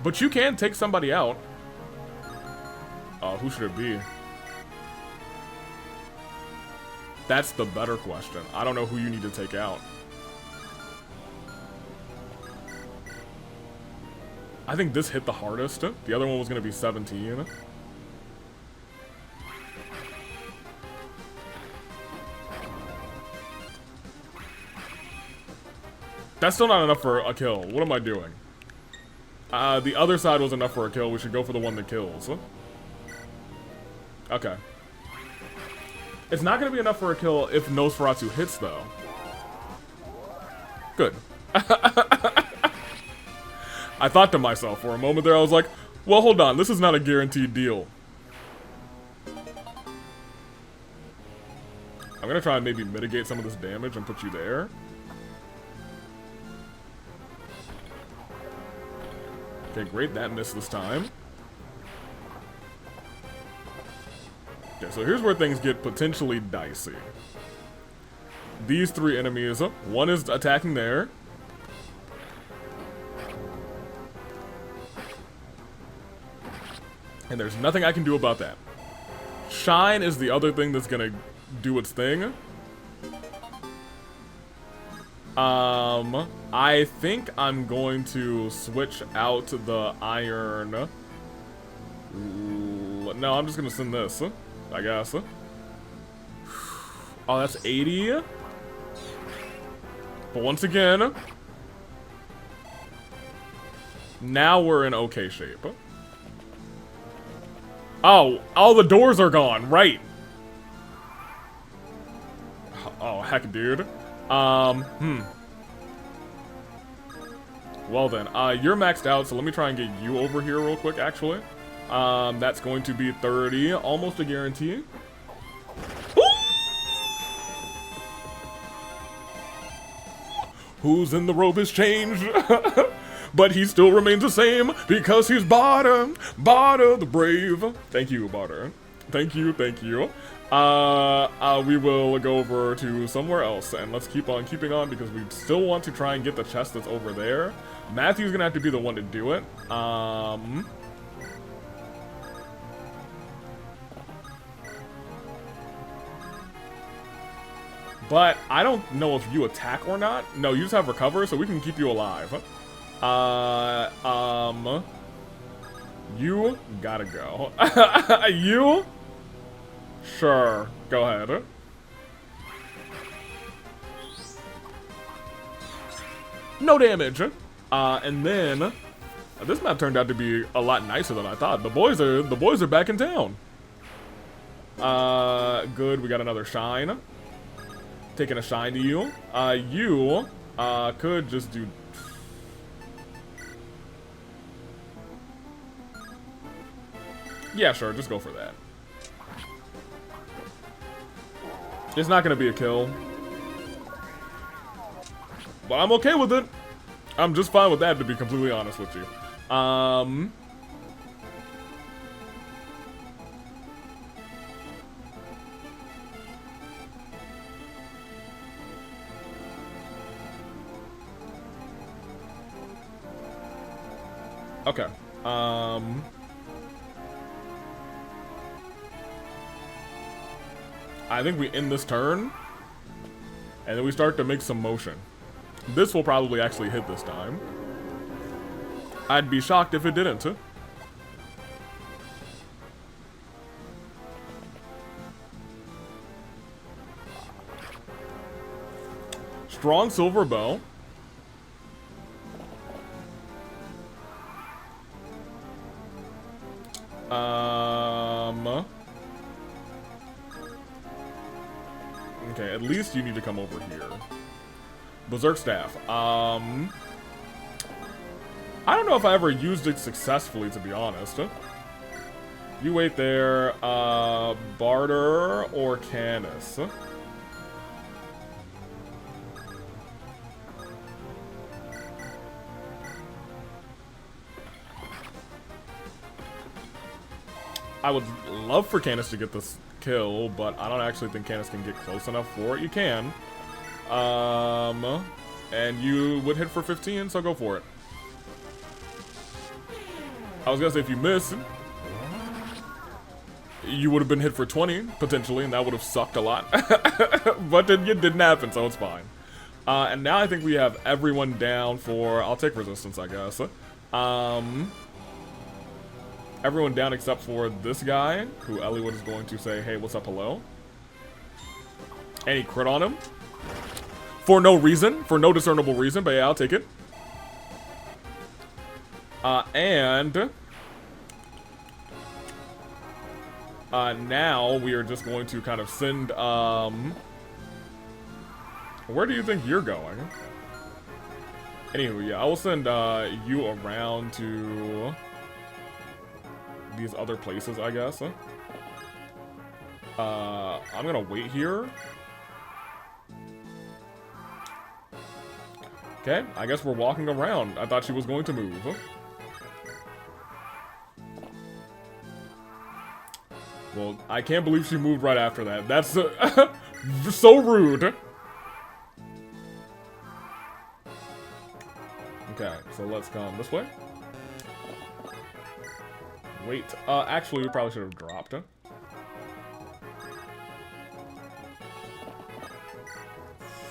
But you can take somebody out. Who should it be? That's the better question. I don't know who you need to take out. I think this hit the hardest. The other one was gonna be 17. That's still not enough for a kill. What am I doing? The other side was enough for a kill. We should go for the one that kills. Okay. It's not going to be enough for a kill if Nosferatu hits, though. Good. I thought to myself for a moment there, I was like, well, hold on. This is not a guaranteed deal. I'm going to try and maybe mitigate some of this damage and put you there. Okay, great. That missed this time. Okay, so here's where things get potentially dicey. These three enemies, one is attacking there. And there's nothing I can do about that. Shine is the other thing that's gonna do its thing. I think I'm going to switch out the iron. No, I'm just gonna send this, I guess. Oh, that's 80. But once again, now we're in okay shape. Oh, all the doors are gone, right. Oh, heck, dude. Well then, you're maxed out, so let me try and get you over here real quick, actually. That's going to be 30, almost a guarantee. Who's in the robe is changed, but he still remains the same because he's Barter the Brave. Thank you, Barter. Thank you, thank you. We will go over to somewhere else, and let's keep on keeping on because we still want to try and get the chest that's over there. Matthew's gonna have to be the one to do it. But I don't know if you attack or not. No, you just have recover, so we can keep you alive. You gotta go. You? Sure, go ahead. No damage. And then this map turned out to be a lot nicer than I thought. The boys are back in town. Good. We got another shine. Taking a shine to you. You could just do. Yeah, sure. Just go for that. It's not gonna be a kill. But I'm okay with it. I'm just fine with that, to be completely honest with you. Okay. I think we end this turn, and then we start to make some motion. This will probably actually hit this time. I'd be shocked if it didn't. Strong silver bow. Okay, at least you need to come over here. Berserk Staff. I don't know if I ever used it successfully, to be honest. You wait there. Barter or Canis? I would love for Canis to get this kill, but I don't actually think Canis can get close enough for it. You can. And you would hit for 15, so go for it. I was gonna say if you miss, you would have been hit for 20, potentially, and that would have sucked a lot. But it didn't happen, so it's fine. And now I think we have everyone down for, I'll take resistance, I guess. Everyone down except for this guy, who Elliowood is going to say, hey, what's up, hello? And he crit on him. For no reason, for no discernible reason, but yeah, I'll take it. Now we are just going to kind of send, where do you think you're going? Anyway, yeah, I will send, you around to these other places, I guess. I'm gonna wait here. Okay, I guess we're walking around. I thought she was going to move. Well, I can't believe she moved right after that. That's so rude. Okay, so let's come this way. Wait, actually we probably should have dropped.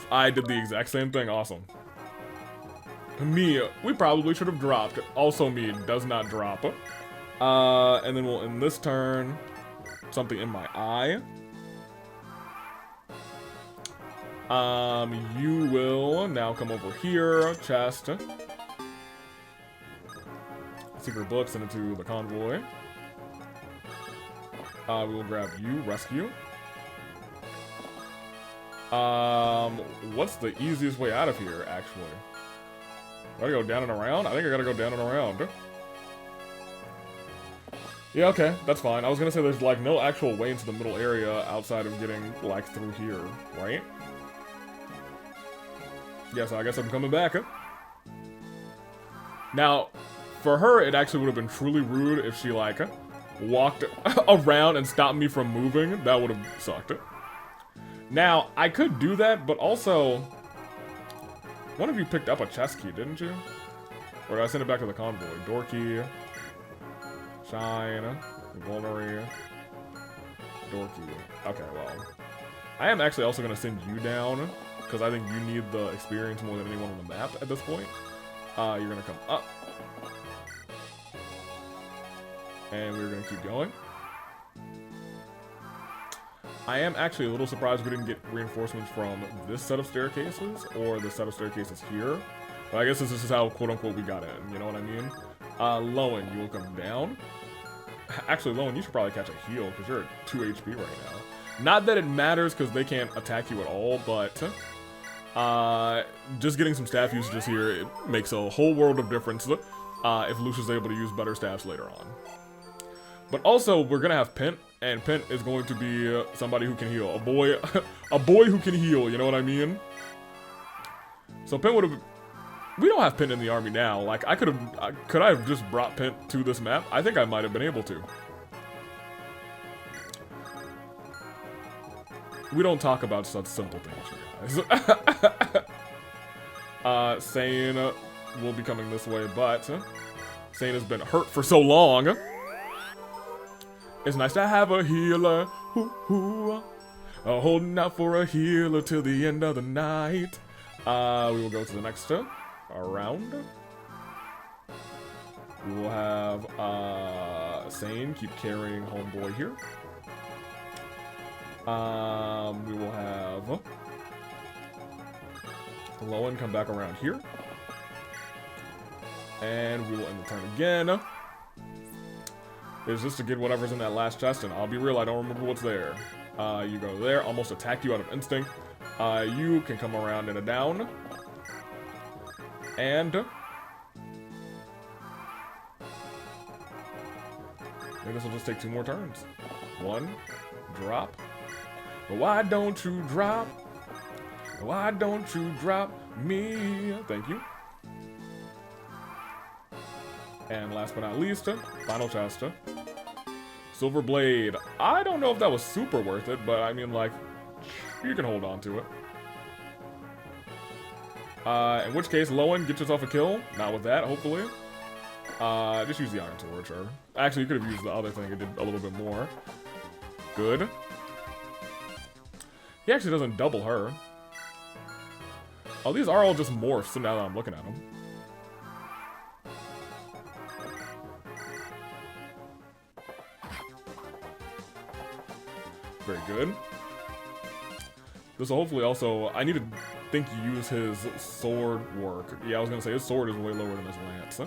I did the exact same thing, awesome. Me, we probably should have dropped. Also me, does not drop. And then we'll end this turn. Something in my eye. You will now come over here, chest. Secret book, send it to the convoy. We will grab you, rescue. What's the easiest way out of here, actually? Gotta go down and around? I think I gotta go down and around. Yeah, okay, that's fine. I was gonna say there's, like, no actual way into the middle area outside of getting, like, through here, right? Yeah, so I guess I'm coming back. Now, for her, it actually would have been truly rude if she, like, walked around and stopped me from moving. That would have sucked. Now, I could do that, but also, one of you picked up a chest key, didn't you? Or did I send it back to the convoy? Door key, shine, vulnerary, door key. Okay, well, I am actually also going to send you down, because I think you need the experience more than anyone on the map at this point. You're going to come up. And we're going to keep going. I am actually a little surprised we didn't get reinforcements from this set of staircases or the set of staircases here. But I guess this is how, quote-unquote, we got in. You know what I mean? Lowen, you will come down. Actually, Lowen, you should probably catch a heal because you're at 2 HP right now. Not that it matters because they can't attack you at all, but just getting some staff usages here, it makes a whole world of difference if Lucia's able to use better staffs later on. But also, we're gonna have Pent, and Pent is going to be somebody who can heal. A boy who can heal, you know what I mean? So Pent would have... We don't have Pent in the army now. Like, I could I have just brought Pent to this map? I think I might have been able to. We don't talk about such simple things, you guys. Sane will be coming this way, but Sane has been hurt for so long. It's nice to have a healer, holding out for a healer till the end of the night. We will go to the next round. We will have Sane keep carrying homeboy here. We will have Lowen come back around here. And we will end the turn again. Is just to get whatever's in that last chest, and I'll be real, I don't remember what's there. You go there, almost attack you out of instinct. You can come around in a down. And... I think this will just take 2 more turns. 1, drop. Why don't you drop? Why don't you drop me? Thank you. And last but not least, final chest. Silver Blade. I don't know if that was super worth it, but I mean, like, you can hold on to it. In which case, Lowen, get yourself a kill. Not with that, hopefully. Just use the Iron Torch, or... Actually, you could have used the other thing. It did a little bit more. Good. He actually doesn't double her. Oh, these are all just morphs, so now that I'm looking at them. very good. This will hopefully also... I need to think use his sword work. Yeah, I was gonna say his sword is way lower than his lance.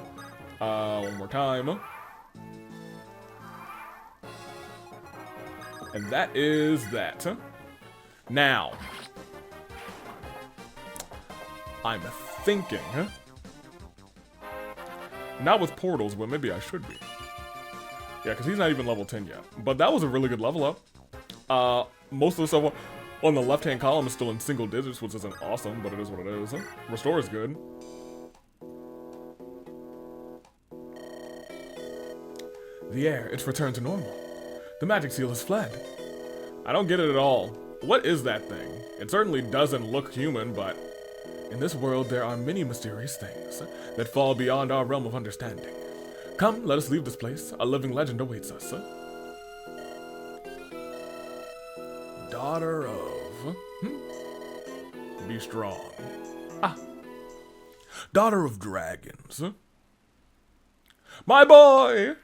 One more time. And that is that. Now, I'm thinking, not with portals, but maybe I should be. Yeah, because he's not even level 10 yet. But that was a really good level up. Most of the stuff on the left-hand column is still in single digits, which isn't awesome, but it is what it is. Restore is good. The air, it's returned to normal. The magic seal has fled. I don't get it at all. What is that thing? It certainly doesn't look human, but... in this world, there are many mysterious things that fall beyond our realm of understanding. Come, let us leave this place. A living legend awaits us. Daughter of... Be strong. Ah. Daughter of dragons. My boy!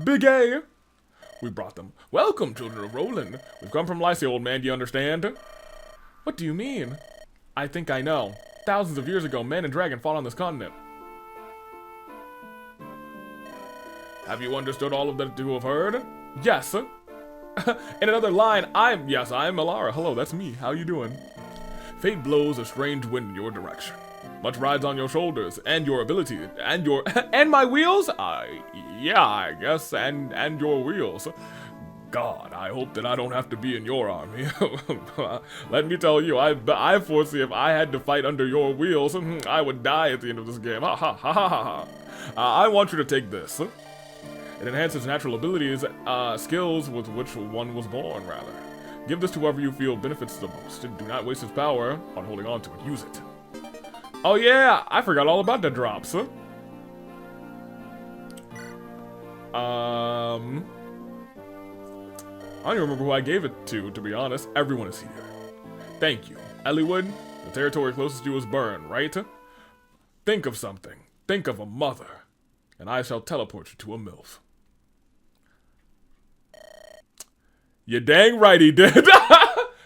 Big A! We brought them. Welcome, children of Roland. We've come from Lycia, old man, do you understand? What do you mean? I think I know. Thousands of years ago, man and dragon fought on this continent. Have you understood all of that you have heard? Yes. In another line, I'm Elara. Hello, that's me. How you doing? Fate blows a strange wind in your direction. Much rides on your shoulders, and your ability, and your... and my wheels? Yeah, I guess, and your wheels. God, I hope that I don't have to be in your army. Let me tell you, I foresee if I had to fight under your wheels, I would die at the end of this game. Ha ha ha ha ha. I want you to take this. It enhances natural abilities, skills with which one was born, rather. Give this to whoever you feel benefits the most. Do not waste its power on holding on to it. Use it. Oh yeah, I forgot all about the drops. I don't even remember who I gave it to be honest. Everyone is here. Thank you. Elliewood, the territory closest to you is burned, right? Think of something. Think of a mother. And I shall teleport you to a MILF. You dang right he did.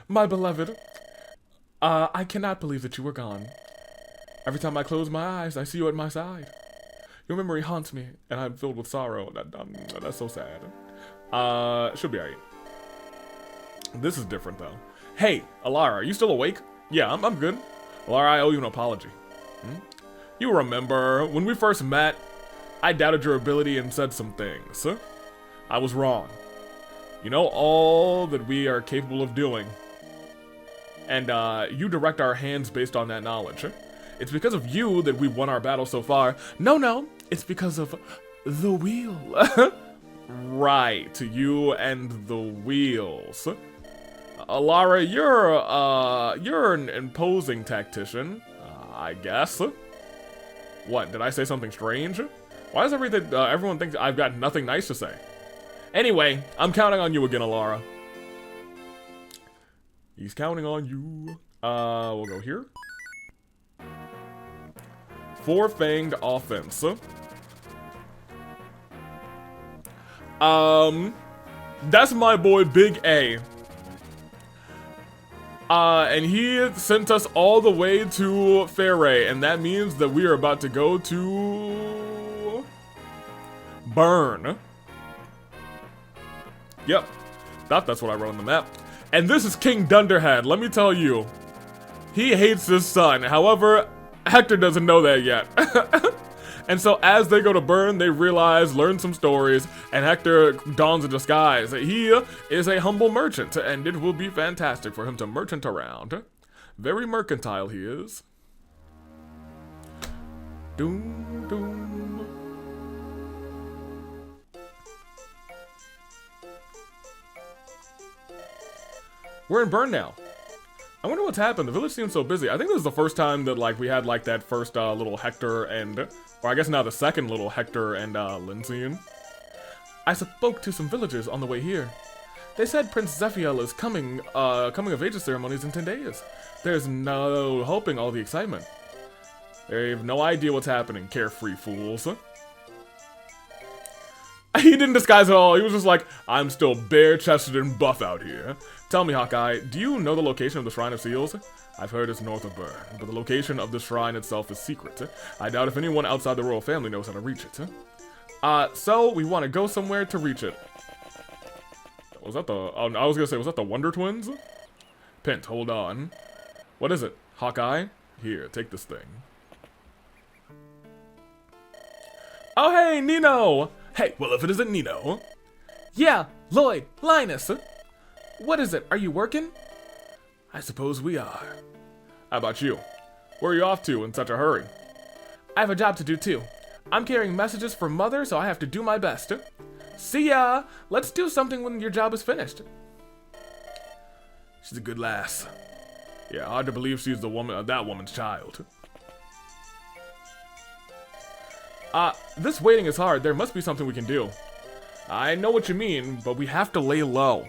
My beloved. I cannot believe that you were gone. Every time I close my eyes, I see you at my side. Your memory haunts me, and I'm filled with sorrow. That's so sad. Should be alright. This is different, though. Hey, Elara, are you still awake? Yeah, I'm good. Elara, I owe you an apology. You remember, when we first met, I doubted your ability and said some things. I was wrong. You know all that we are capable of doing. And, you direct our hands based on that knowledge. It's because of you that we've won our battle so far. No, it's because of the wheel. Right, you and the wheels. Elara, you're an imposing tactician, I guess. What, did I say something strange? Why does everyone think I've got nothing nice to say? Anyway, I'm counting on you again, Elara. He's counting on you. We'll go here. Four-fanged offense. That's my boy Big A. And he sent us all the way to Fairray, and that means that we are about to go to... Burn. Yep. That's what I wrote on the map. And this is King Dunderhead, let me tell you. He hates his son, however, Hector doesn't know that yet. And so as they go to Burn, they realize, learn some stories, and Hector dons a disguise. He is a humble merchant, and it will be fantastic for him to merchant around. Very mercantile he is. Doom, doom. We're in Burn now. I wonder what's happened. The village seems so busy. I think this is the first time that like we had like that first little Hector and, or I guess now the second little Hector and Lindsay. I spoke to some villagers on the way here. They said Prince Zephiel is coming of age ceremonies in 10 days. There's no helping all the excitement. They have no idea what's happening, carefree fools. He didn't disguise at all. He was just like, I'm still bare-chested and buff out here. Tell me, Hawkeye, do you know the location of the Shrine of Seals? I've heard it's north of Burn, but the location of the shrine itself is secret. I doubt if anyone outside the royal family knows how to reach it. So we want to go somewhere to reach it. Was that the... Oh, I was gonna say, was that the Wonder Twins? Pint, hold on. What is it? Hawkeye? Here, take this thing. Oh, hey, Nino! Hey, well, if it isn't Nino. Yeah, Lloyd, Linus. What is it? Are you working? I suppose we are. How about you? Where are you off to in such a hurry? I have a job to do, too. I'm carrying messages for Mother, so I have to do my best. See ya! Let's do something when your job is finished. She's a good lass. Yeah, hard to believe she's the woman, that woman's child. This waiting is hard. There must be something we can do. I know what you mean, but we have to lay low.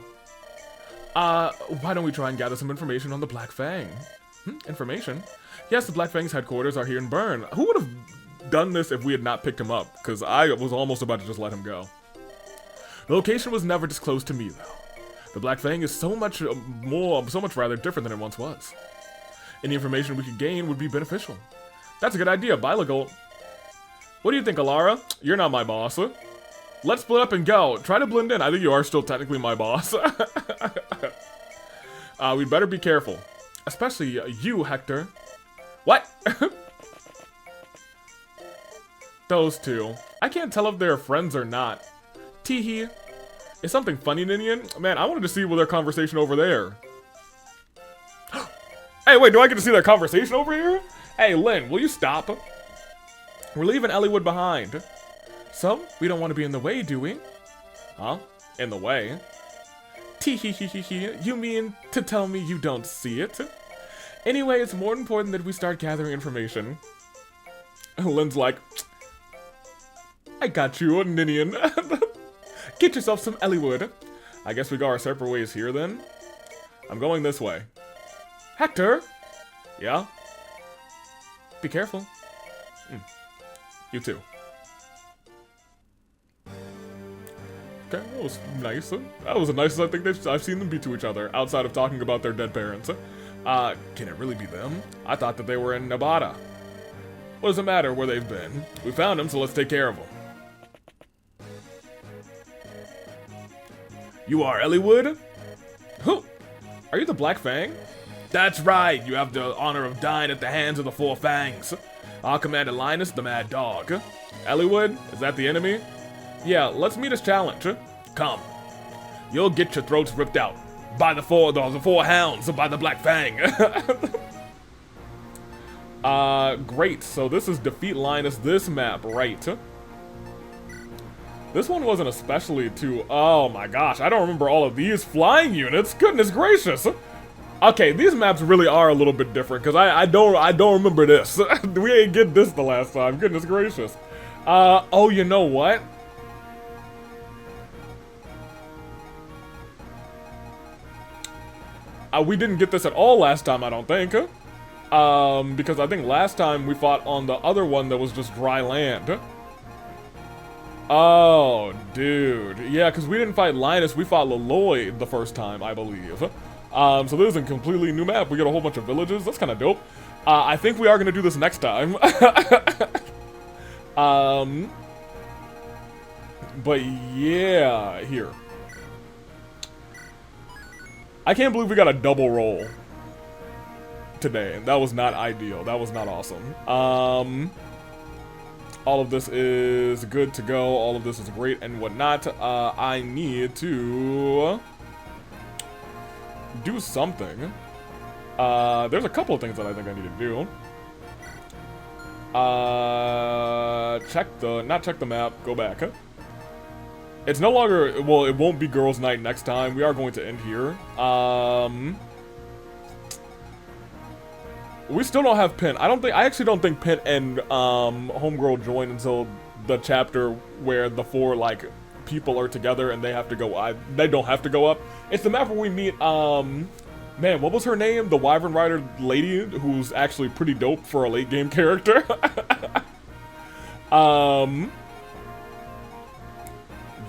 Why don't we try and gather some information on the Black Fang? Information? Yes, the Black Fang's headquarters are here in Burn. Who would have done this if we had not picked him up? Because I was almost about to just let him go. The location was never disclosed to me, though. The Black Fang is so much rather different than it once was. Any information we could gain would be beneficial. That's a good idea. Bye, Legolt. What do you think, Elara? You're not my boss. Let's split up and go. Try to blend in. I think you are still technically my boss. We'd better be careful. Especially you, Hector. What? Those two. I can't tell if they're friends or not. Teehee. Is something funny, Ninian? Man, I wanted to see their conversation over there. Hey, wait, do I get to see their conversation over here? Hey, Lynn, will you stop? We're leaving Elliewood behind. So, we don't want to be in the way, do we? Huh? In the way? Tee-hee-hee-hee-hee. You mean to tell me you don't see it? Anyway, it's more important that we start gathering information. Lynn's like, I got you, Ninian. Get yourself some Elliewood. I guess we go our separate ways here, then. I'm going this way. Hector! Yeah? Be careful. You too. Okay, that was nice. That was the nicest I think I've seen them be to each other, outside of talking about their dead parents. Can it really be them? I thought that they were in Nevada. What does it matter where they've been? We found them, so let's take care of them. You are Elliewood? Who? Are you the Black Fang? That's right, you have the honor of dying at the hands of the Four Fangs. Our Commander Linus, the Mad Dog. Elliewood, is that the enemy? Yeah, let's meet his challenge. Come. You'll get your throats ripped out. By the four hounds, by the Black Fang. Great, so this is Defeat Linus, this map, right? This one wasn't especially too... Oh my gosh, I don't remember all of these flying units. Goodness gracious. Okay, these maps really are a little bit different, because I don't remember this. We ain't get this the last time, goodness gracious. Oh, you know what? We didn't get this at all last time, I don't think. Because I think last time we fought on the other one that was just dry land. Oh, dude. Yeah, because we didn't fight Linus, we fought Lloyd the first time, I believe. So this is a completely new map. We get a whole bunch of villages. That's kind of dope. I think we are going to do this next time. But yeah, here. I can't believe we got a double roll today. That was not ideal. That was not awesome. All of this is good to go. All of this is great and whatnot. I need to do something. There's a couple of things that I think I need to do. Not check the map, go back. It's no longer, well, it won't be girls' night next time. We are going to end here. We still don't have Pint. I actually don't think Pint and Homegirl join until the chapter where the four, like, people are together and they have to go, they don't have to go up. It's the map where we meet, man, what was her name? The Wyvern Rider lady, who's actually pretty dope for a late game character.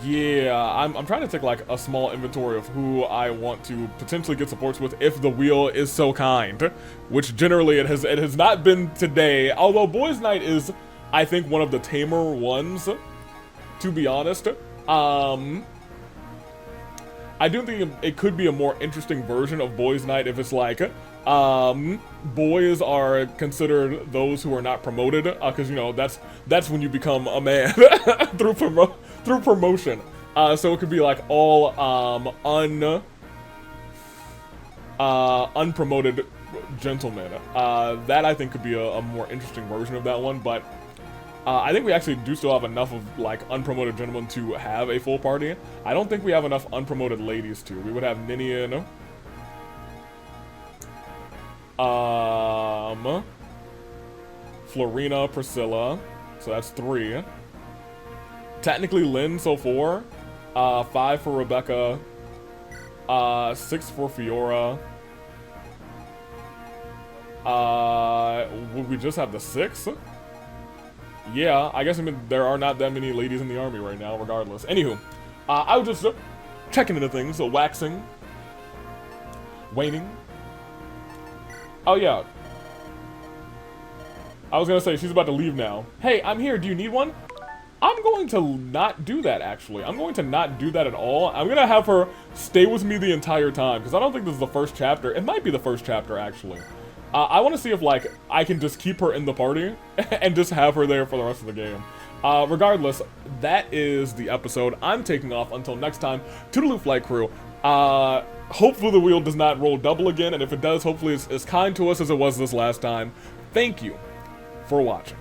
Yeah, I'm trying to take like a small inventory of who I want to potentially get supports with if the wheel is so kind, which generally it has not been today. Although Boys Night is, I think, one of the tamer ones, to be honest. I do think it could be a more interesting version of Boys Night if it's like, boys are considered those who are not promoted, because you know that's when you become a man through promotion. So it could be like all unpromoted gentlemen. That I think could be a more interesting version of that one, but I think we actually do still have enough of like unpromoted gentlemen to have a full party. I don't think we have enough unpromoted ladies too. We would have Ninian, Florina, Priscilla, so that's 3. Technically Lynn, so 4. 5 for Rebecca. 6 for Fiora. Would we just have the 6? Yeah, I guess there are not that many ladies in the army right now, regardless. Anywho, I was just checking into things, so waxing. Waning. Oh, yeah. I was gonna say, she's about to leave now. Hey, I'm here, do you need one? I'm going to not do that, actually. I'm going to not do that at all. I'm gonna have her stay with me the entire time, because I don't think this is the first chapter. It might be the first chapter, actually. I want to see if, like, I can just keep her in the party and just have her there for the rest of the game. Regardless, that is the episode. I'm taking off until next time. Toodaloo Flight Crew. Hopefully the wheel does not roll double again, and if it does, hopefully it's as kind to us as it was this last time. Thank you for watching.